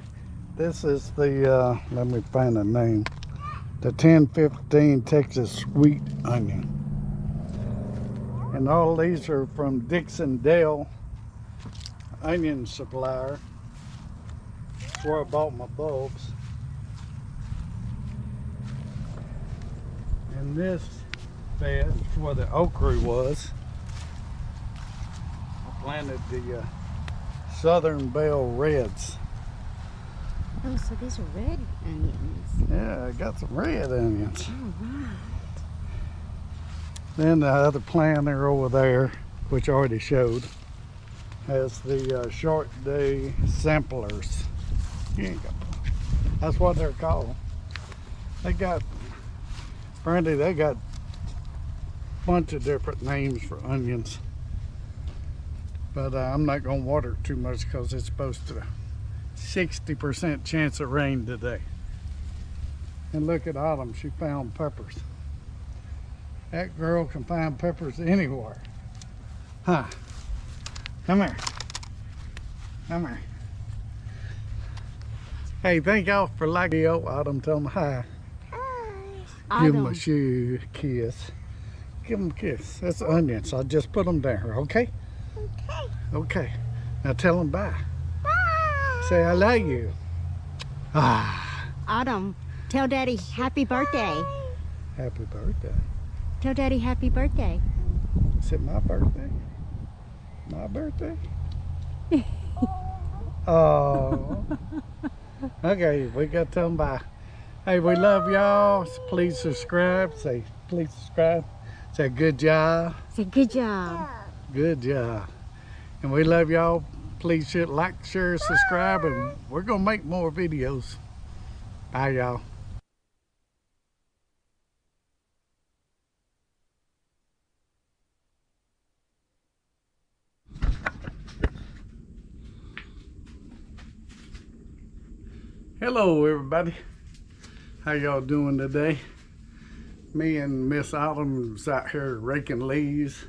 This is the let me find the name, the 1015 Texas sweet onion. And all these are from Dixon Dale onion supplier. That's where I bought my bulbs. And this bed is where the okra was. I planted the Southern Belle Reds. Oh, so these are red onions. Yeah, I got some red onions. All right. Then the other planter over there, which I already showed, has the short day samplers. Here you go. That's what they're called. They got, Brandy, they got a bunch of different names for onions. But I'm not going to water it too much because it's supposed to 60% chance of rain today. And look at Autumn, she found peppers. That girl can find peppers anywhere. Huh. Come here. Come here. Hey, thank y'all for liking it. Autumn, tell them hi. Hi. Give them a shoe kiss. Give them a kiss. That's onions. I'll just put them there, okay? Okay. Okay. Now tell them bye. Bye. Say I love you. Ah. Autumn, tell Daddy happy birthday. Happy birthday. Tell Daddy happy birthday. Is it my birthday? My birthday? Oh. Okay, we got to tell them bye. Hey, we love y'all. Please subscribe. Say, please subscribe. Say good job. Say good job. Good job. And we love y'all. Please like, share, subscribe, and we're going to make more videos. Bye, y'all. Hello, everybody. How y'all doing today? Me and Miss Autumn was out here raking leaves.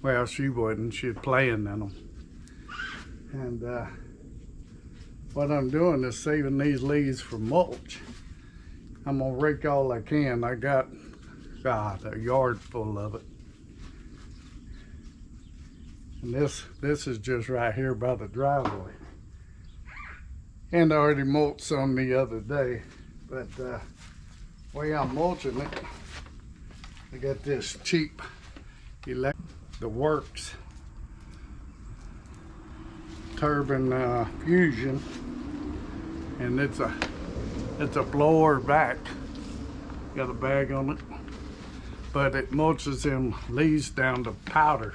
Well, she wasn't. She was playing in them. And what I'm doing is saving these leaves for mulch. I'm gonna rake all I can. I got, God, a yard full of it. And this is just right here by the driveway. And I already mulched some the other day. But the way I'm mulching it, I got this cheap the Works Turbine Fusion, and it's a blower vac. Got a bag on it, but it mulches them leaves down to powder.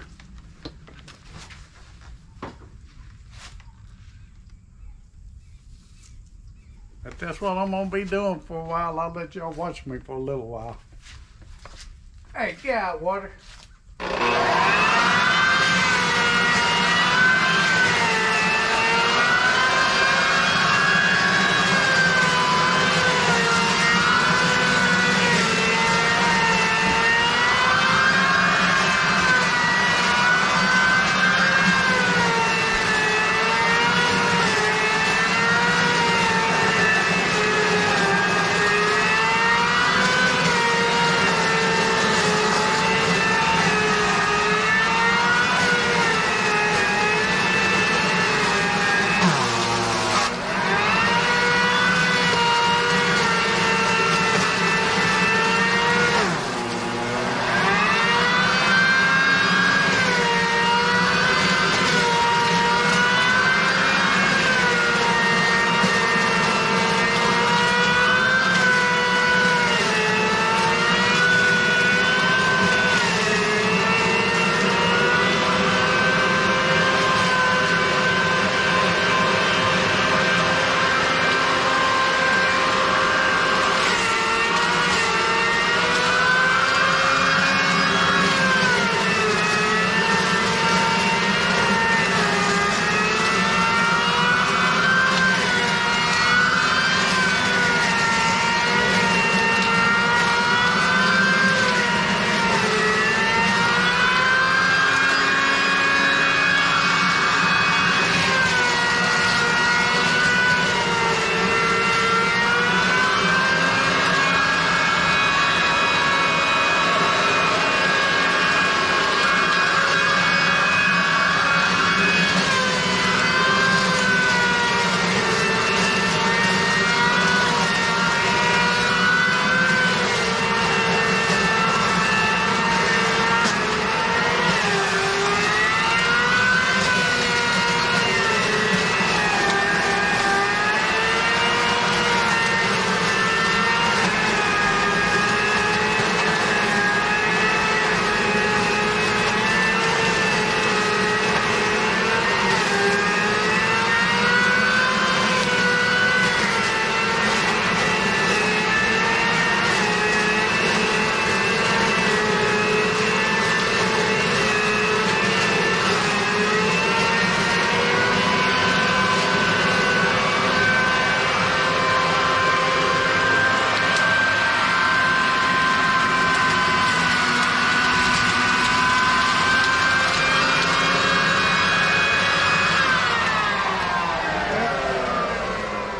But that's what I'm gonna be doing for a while. I'll let y'all watch me for a little while. Hey, get out, water.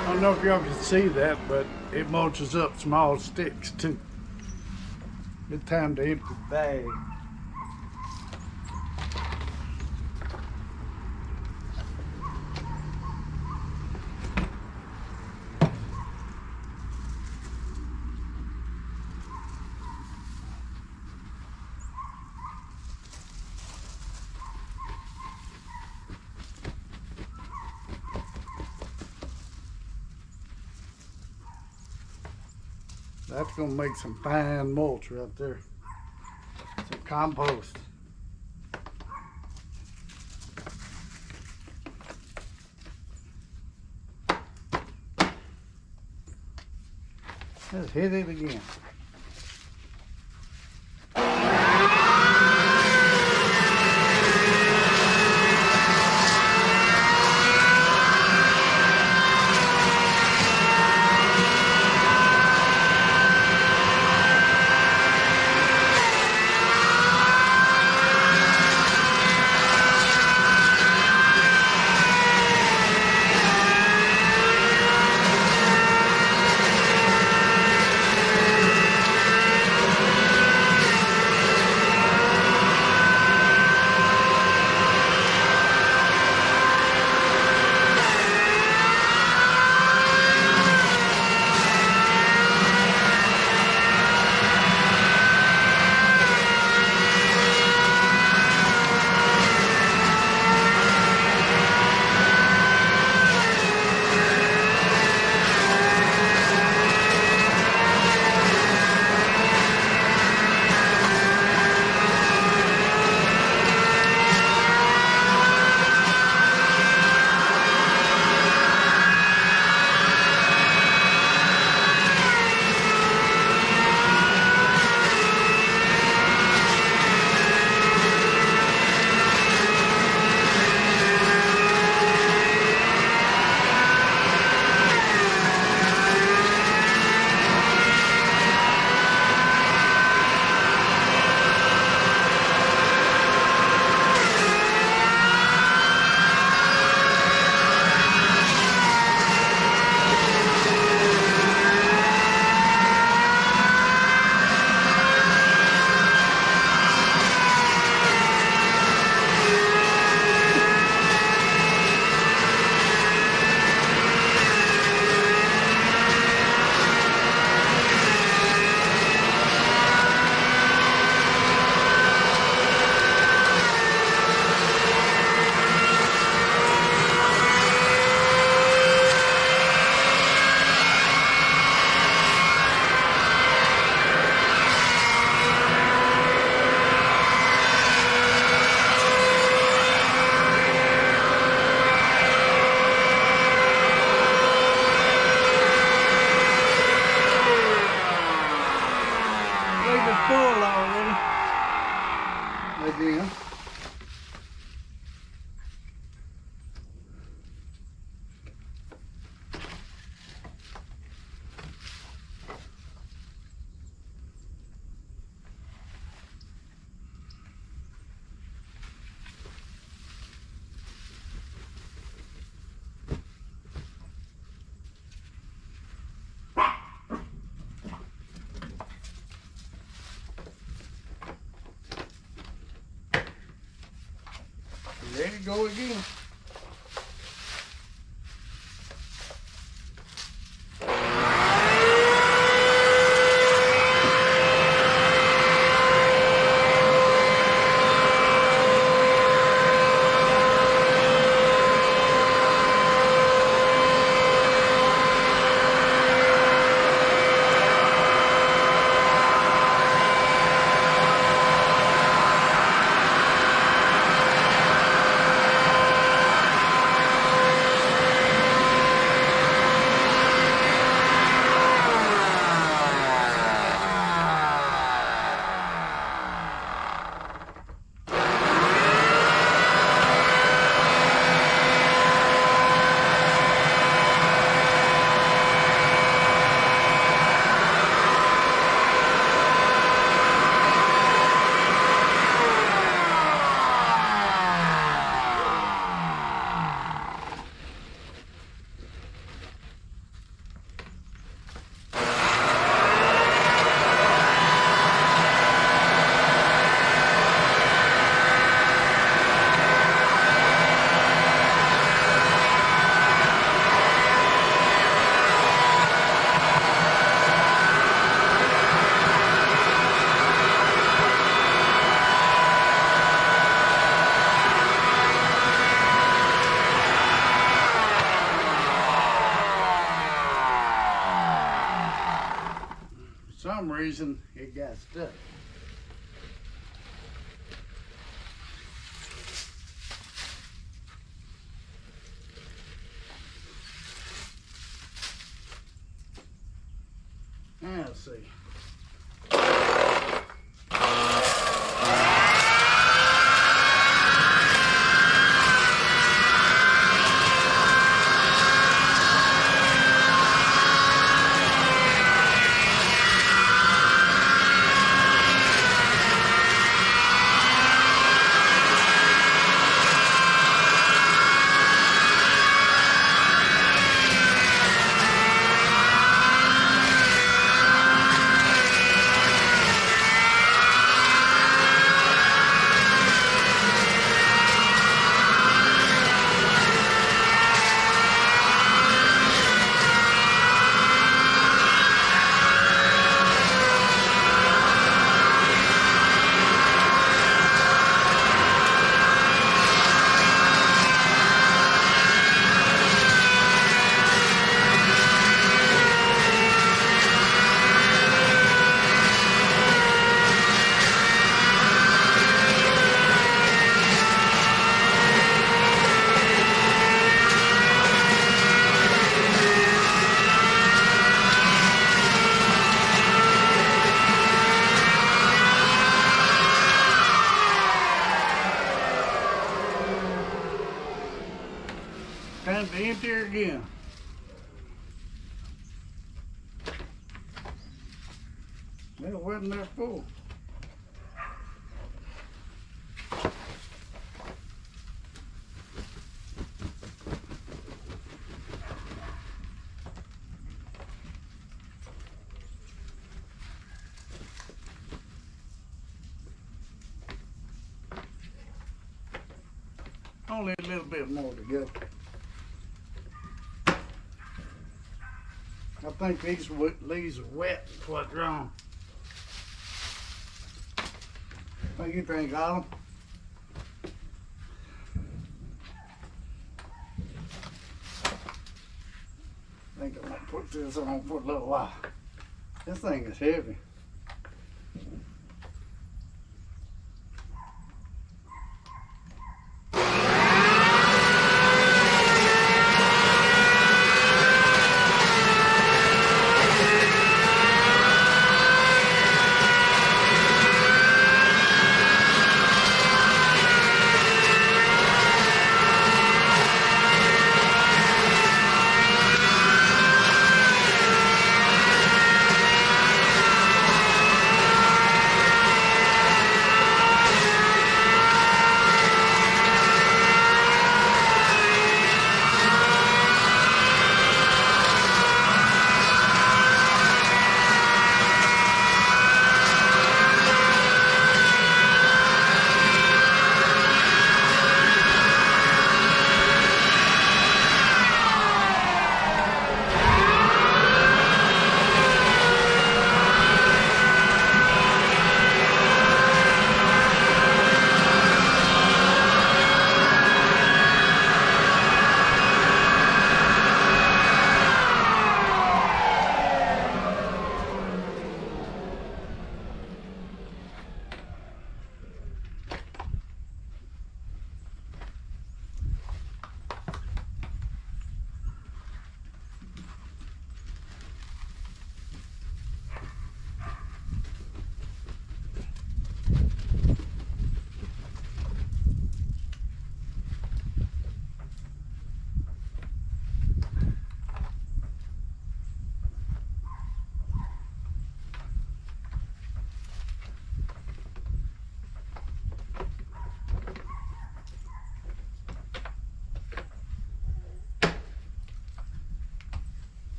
I don't know if y'all can see that, but it mulches up small sticks too. Good time to empty the bag. That's gonna make some fine mulch right there. Some compost. Let's hit it again. Full already. Again. There you go again. Some reason it got stuck. see. Time to empty her again. Well, it wasn't that full. Only a little bit more to go. I think these leaves are wet. That's what's wrong. What do you think, Autumn? I think I'm gonna put this on for a little while. This thing is heavy.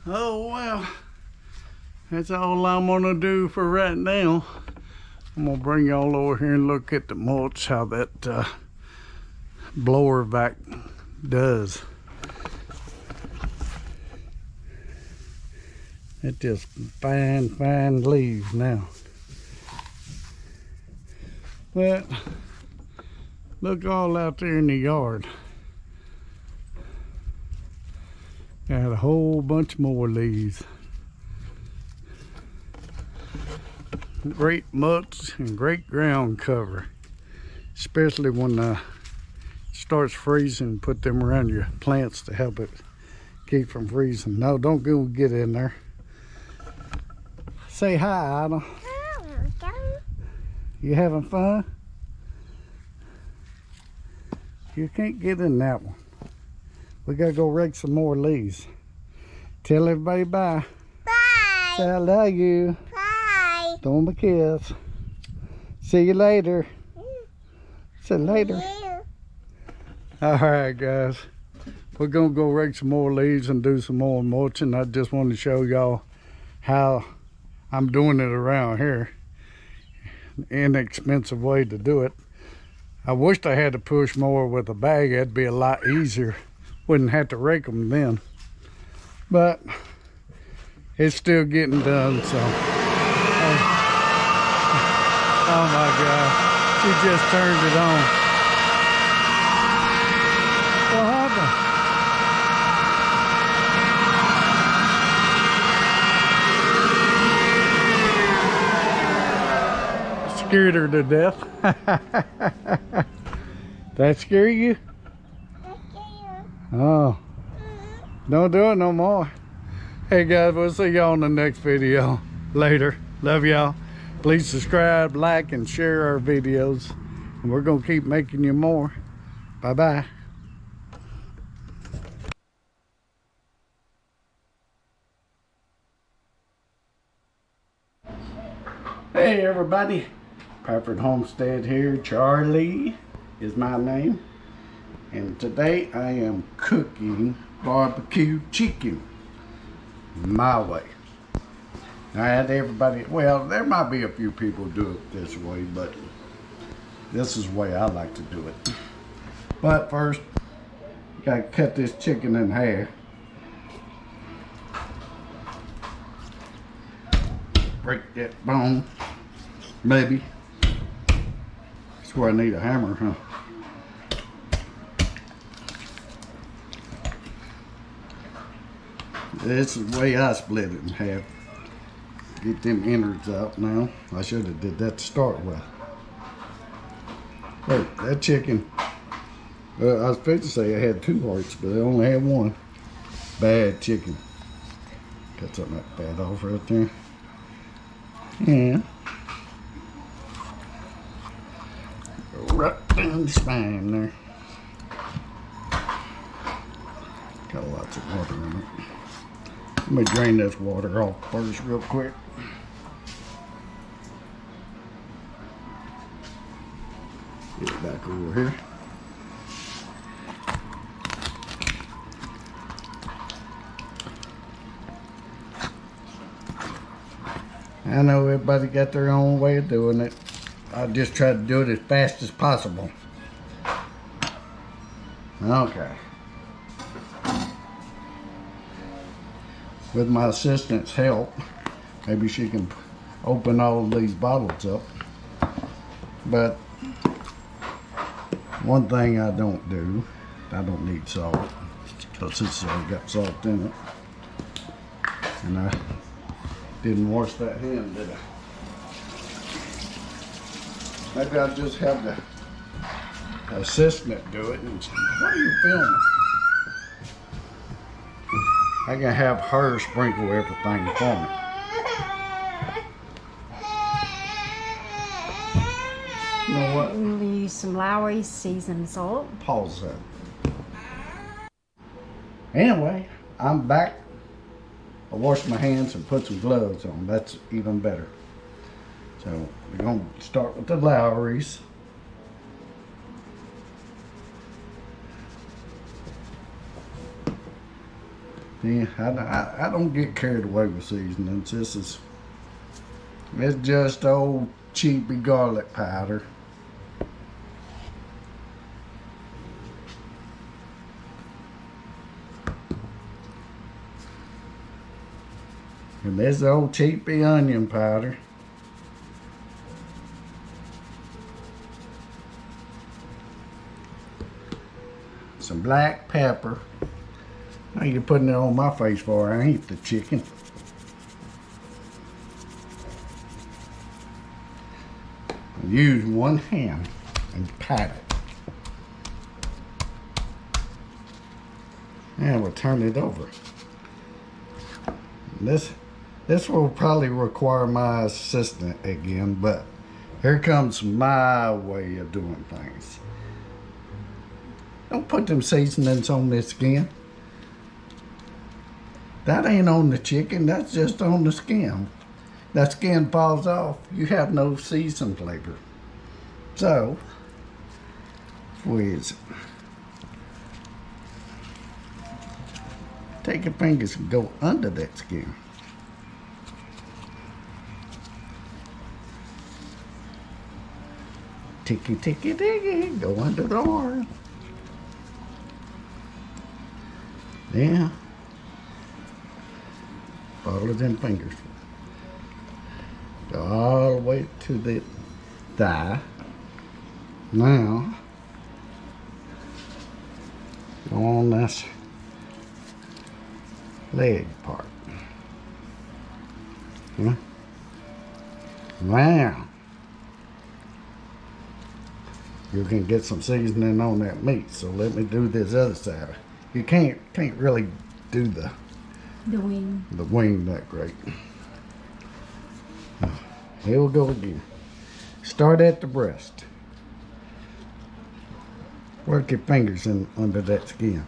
Oh well, that's all I'm gonna do for right now. I'm gonna bring y'all over here and look at the mulch, how that blower vac does. It's just fine leaves now. But look all out there in the yard. Got a whole bunch more leaves. Great mulch and great ground cover, especially when starts freezing, put them around your plants to help it keep from freezing. No, don't go get in there. Say hi, Ida. You having fun? You can't get in that one. We gotta go rake some more leaves. Tell everybody bye. Bye. Say I love you. Bye. Throw them a kiss. See you later. Say later. Yeah. Alright guys. We're gonna go rake some more leaves and do some more mulching. I just wanted to show y'all how I'm doing it around here. Inexpensive way to do it. I wished I had to push more with a bag. That'd be a lot easier. Wouldn't have to rake them then. But it's still getting done, so. Oh my God. She just turned it on. What happened? Scared her to death. That scare you? Oh, don't do it no more. Hey guys, we'll see y'all in the next video. Later. Love y'all. Please subscribe, like, and share our videos. And we're gonna keep making you more. Bye-bye. Hey everybody. Pafford Homestead here. Charlie is my name. And today I am cooking barbecue chicken my way. I had everybody, well, there might be a few people do it this way, but this is the way I like to do it. But first, you gotta cut this chicken in half. Break that bone, maybe. That's where I need a hammer, huh? This is the way I split it in half. Get them innards out now. I should have did that to start with. Hey, that chicken, I was supposed to say I had 2 hearts, but I only had 1. Bad chicken. Cut some of that fat off right there. Yeah. Go right down the spine there. Got lots of water in it. Let me drain this water off first real quick. Get it back over here. I know everybody got their own way of doing it. I just try to do it as fast as possible. Okay. With my assistant's help, maybe she can open all of these bottles up. But one thing I don't do, I don't need salt, because it's already got salt in it. And I didn't wash that hand, did I? Maybe I'll just have the assistant do it. And what are you filming? I can have her sprinkle everything for me. You know what? We'll use some Lowry seasoned salt. Pause that. Anyway, I'm back. I washed my hands and put some gloves on. That's even better. So we're going to start with the Lowry's. Yeah, I don't get carried away with seasonings. It's just old cheapy garlic powder. And there's the old cheapy onion powder. Some black pepper. Now you're putting it on my face for I ain't the chicken. Use one hand and pat it. And we'll turn it over. This will probably require my assistant again, but here comes my way of doing things. Don't put them seasonings on this skin. That ain't on the chicken, that's just on the skin. That skin falls off, you have no season flavor. So, where is it? Take your fingers and go under that skin. Ticky, ticky, ticky, go under the arm. Yeah. Follow them fingers. Go all the way to the thigh. Now, go on this leg part. Yeah. Now, you can get some seasoning on that meat. So let me do this other side. You can't really do the wing that great. Here we go again. Start at the breast. Work your fingers in under that skin.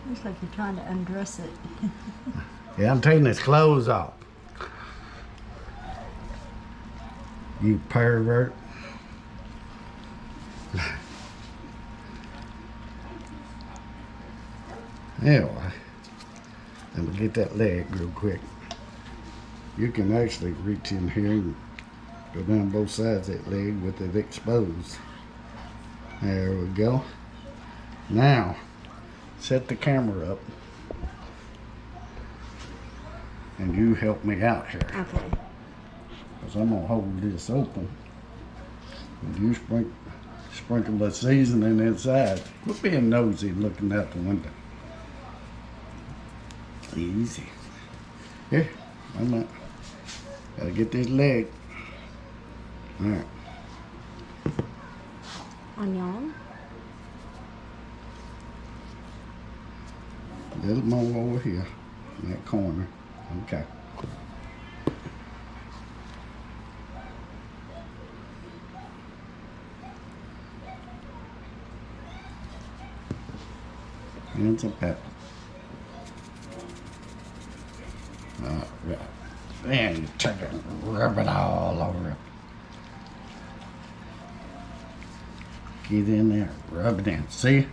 Looks like you're trying to undress it. Yeah, I'm taking his clothes off. You pervert. Anyway, let me get that leg real quick. You can actually reach in here and go down both sides of that leg with it exposed. There we go. Now, set the camera up. And you help me out here. Okay. Because I'm going to hold this open. And you sprinkle the seasoning inside. Quit being nosy looking out the window. Easy. Here, I'm not. Gotta get this leg. Alright. On your arm? A little more over here in that corner. Okay. And some pepper. Alright. And you take it and rub it all over it. Get in there, rub it in. See?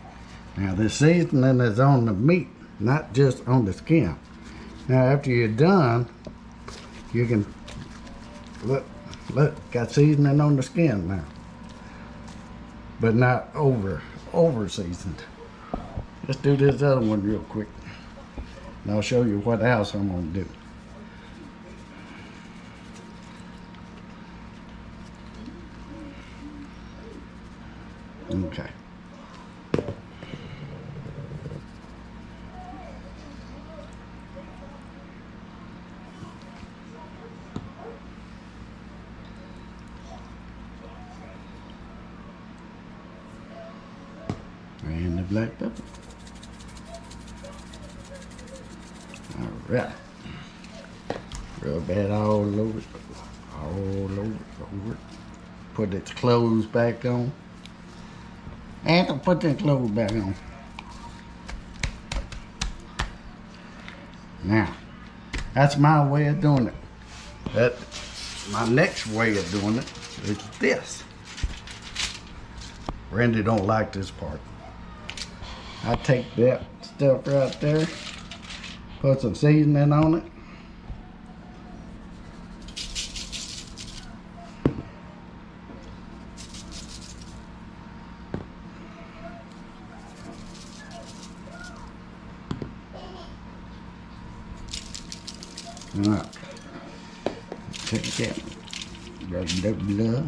Now the seasoning is on the meat, not just on the skin. Now after you're done, you can, look, got seasoning on the skin now. But not over seasoned. Let's do this other one real quick. And I'll show you what else I'm gonna do. Okay. And the black pepper. All right. Rub that all over it. All over it. Put its clothes back on. And to put that clothes back on. Now, that's my way of doing it. My next way of doing it is this. Brandy don't like this part. I take that stuff right there, put some seasoning on it. Alright. Take that. Rub the blood.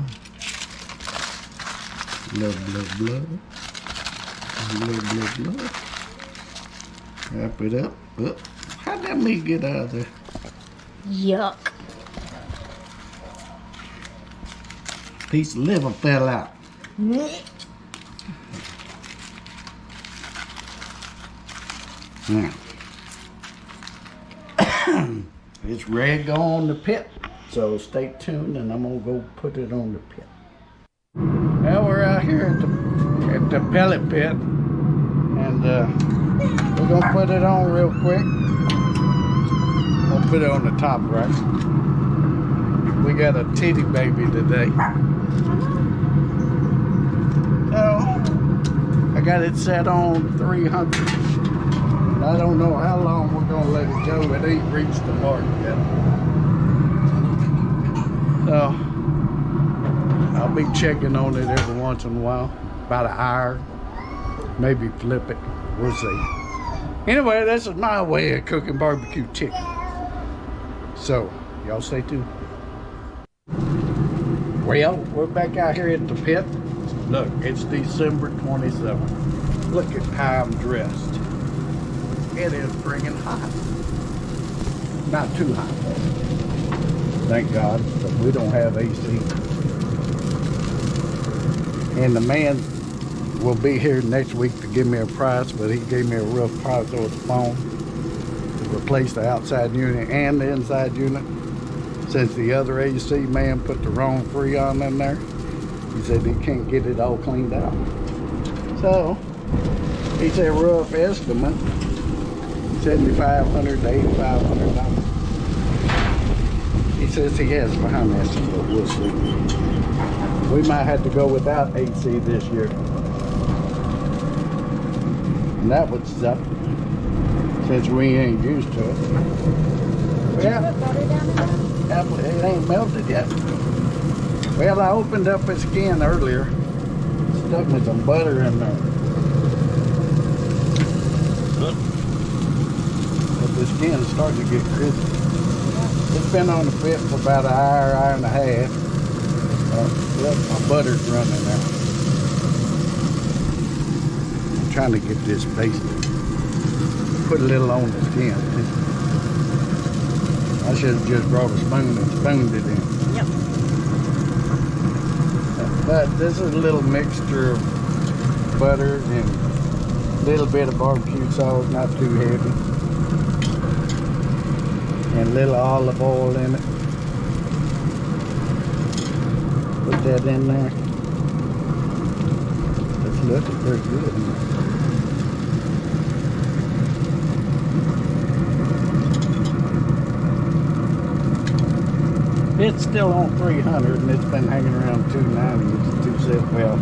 Blood. Wrap it up. How'd that meat get out of there? Yuck. Piece of liver fell out. Now, it's ready to go on the pit. So stay tuned and I'm gonna go put it on the pit. Well, we're out here at the pellet pit. And we're gonna put it on real quick. We'll put it on the top right. We got a titty baby today. So I got it set on 300. I don't know how long we're gonna let it go. It ain't reached the mark yet. So I'll be checking on it every once in a while, about an hour. Maybe flip it. We'll see. Anyway, this is my way of cooking barbecue chicken. So, y'all stay tuned. Well, we're back out here at the pit. Look, it's December 27th. Look at how I'm dressed. It is friggin' hot. Not too hot, though. Thank God, but we don't have AC. And the man will be here next week to give me a price, but he gave me a rough price over the phone to replace the outside unit and the inside unit, since the other AC man put the wrong Freon in there. He said he can't get it all cleaned out. So he said rough estimate $7,500 to $8,500. He says he has behind that, but we'll see. We might have to go without AC this year. And that would suck, since we ain't used to it. Yeah, it ain't melted yet. Well, I opened up its skin earlier. Stuck me some butter in there. But the skin's starting to get crispy. It's been on the pit for about an hour, hour and a half. Look, my butter's running out. Trying to get this basted. Put a little on the skin. I should have just brought a spoon and spooned it in. Yep. But this is a little mixture of butter and a little bit of barbecue sauce, not too heavy. And a little olive oil in it. Put that in there. It's looking pretty good. It's still on 300 and it's been hanging around 290. It's 270. Well, it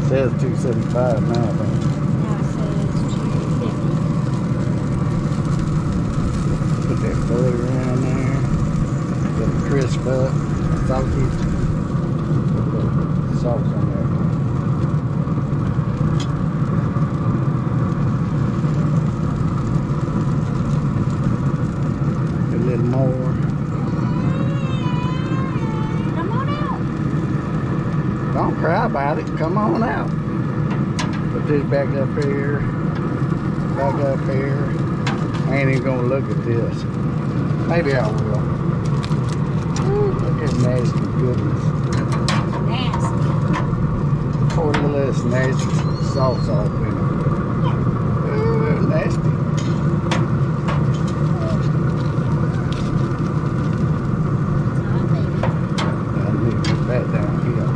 says 275 now, I think. Now it says 250. Put that butter around there. Let it crisp up. Salty. Put a little sauce on there. A little more. Don't cry about it. Come on out. Put this back up here. Back up here. I ain't even gonna look at this. Maybe I will. Ooh, look at nasty goodness. Nasty. Pour a little of this nasty sauce off in it. Ooh, nasty. I need to put that down here.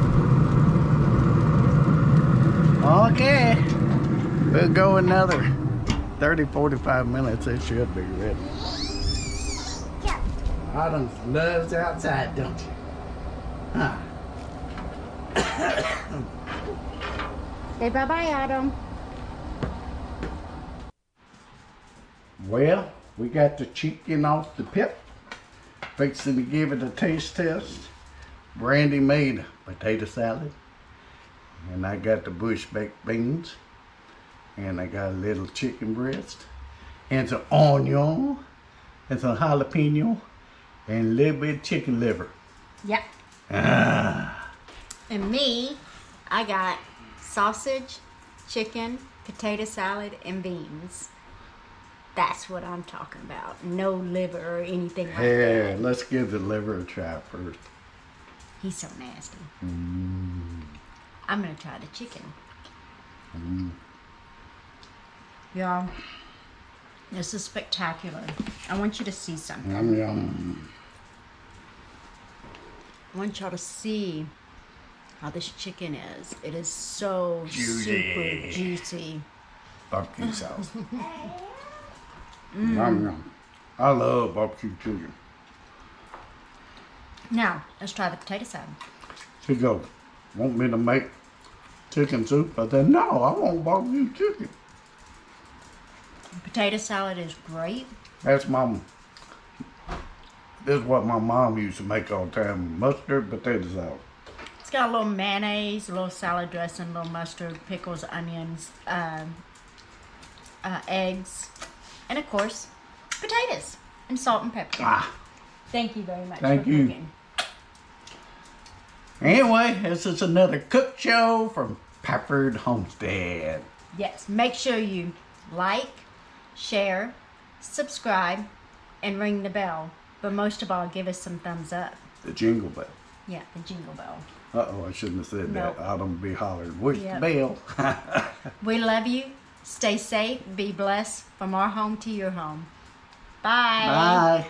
Okay, we'll go another 30-45 minutes. It should be ready. Autumn loves outside, don't you? Huh? Say bye-bye, Autumn. Well, we got the chicken off the pit. Fixing to give it a taste test. Brandy made potato salad. And I got the bush baked beans. And I got a little chicken breast. And some onion. And some jalapeno. And a little bit of chicken liver. Yep. Ah. And me, I got sausage, chicken, potato salad, and beans. That's what I'm talking about. No liver or anything like Yeah, that. let's give the liver a try first. He's so nasty. Mm. I'm gonna try the chicken. Mm. Y'all, this is spectacular. I want you to see something. Yum, yum. I want y'all to see how this chicken is. It is so Juicy. super juicy. Barbecue sauce. Yum, yum. I love barbecue chicken. Now, let's try the potato salad. She goes, want me to make chicken soup? I said, no, I want barbecue chicken. Potato salad is great. That's this is what my mom used to make all the time. Mustard, potato salad. It's got a little mayonnaise, a little salad dressing, a little mustard, pickles, onions, eggs, and of course, potatoes and salt and pepper. Ah. Thank you very much Thank for you. cooking. Anyway, this is another cook show from Pafford Homestead. Yes, make sure you like, share, subscribe, and ring the bell. But most of all, give us some thumbs up. The jingle bell. Yeah, the jingle bell. Uh-oh, I shouldn't have said Nope. that. I don't be hollering, where's Yep. the bell? We love you. Stay safe. Be blessed. From our home to your home. Bye. Bye.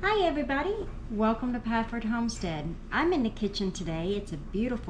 Hi everybody. Welcome to Pafford Homestead. I'm in the kitchen today. It's a beautiful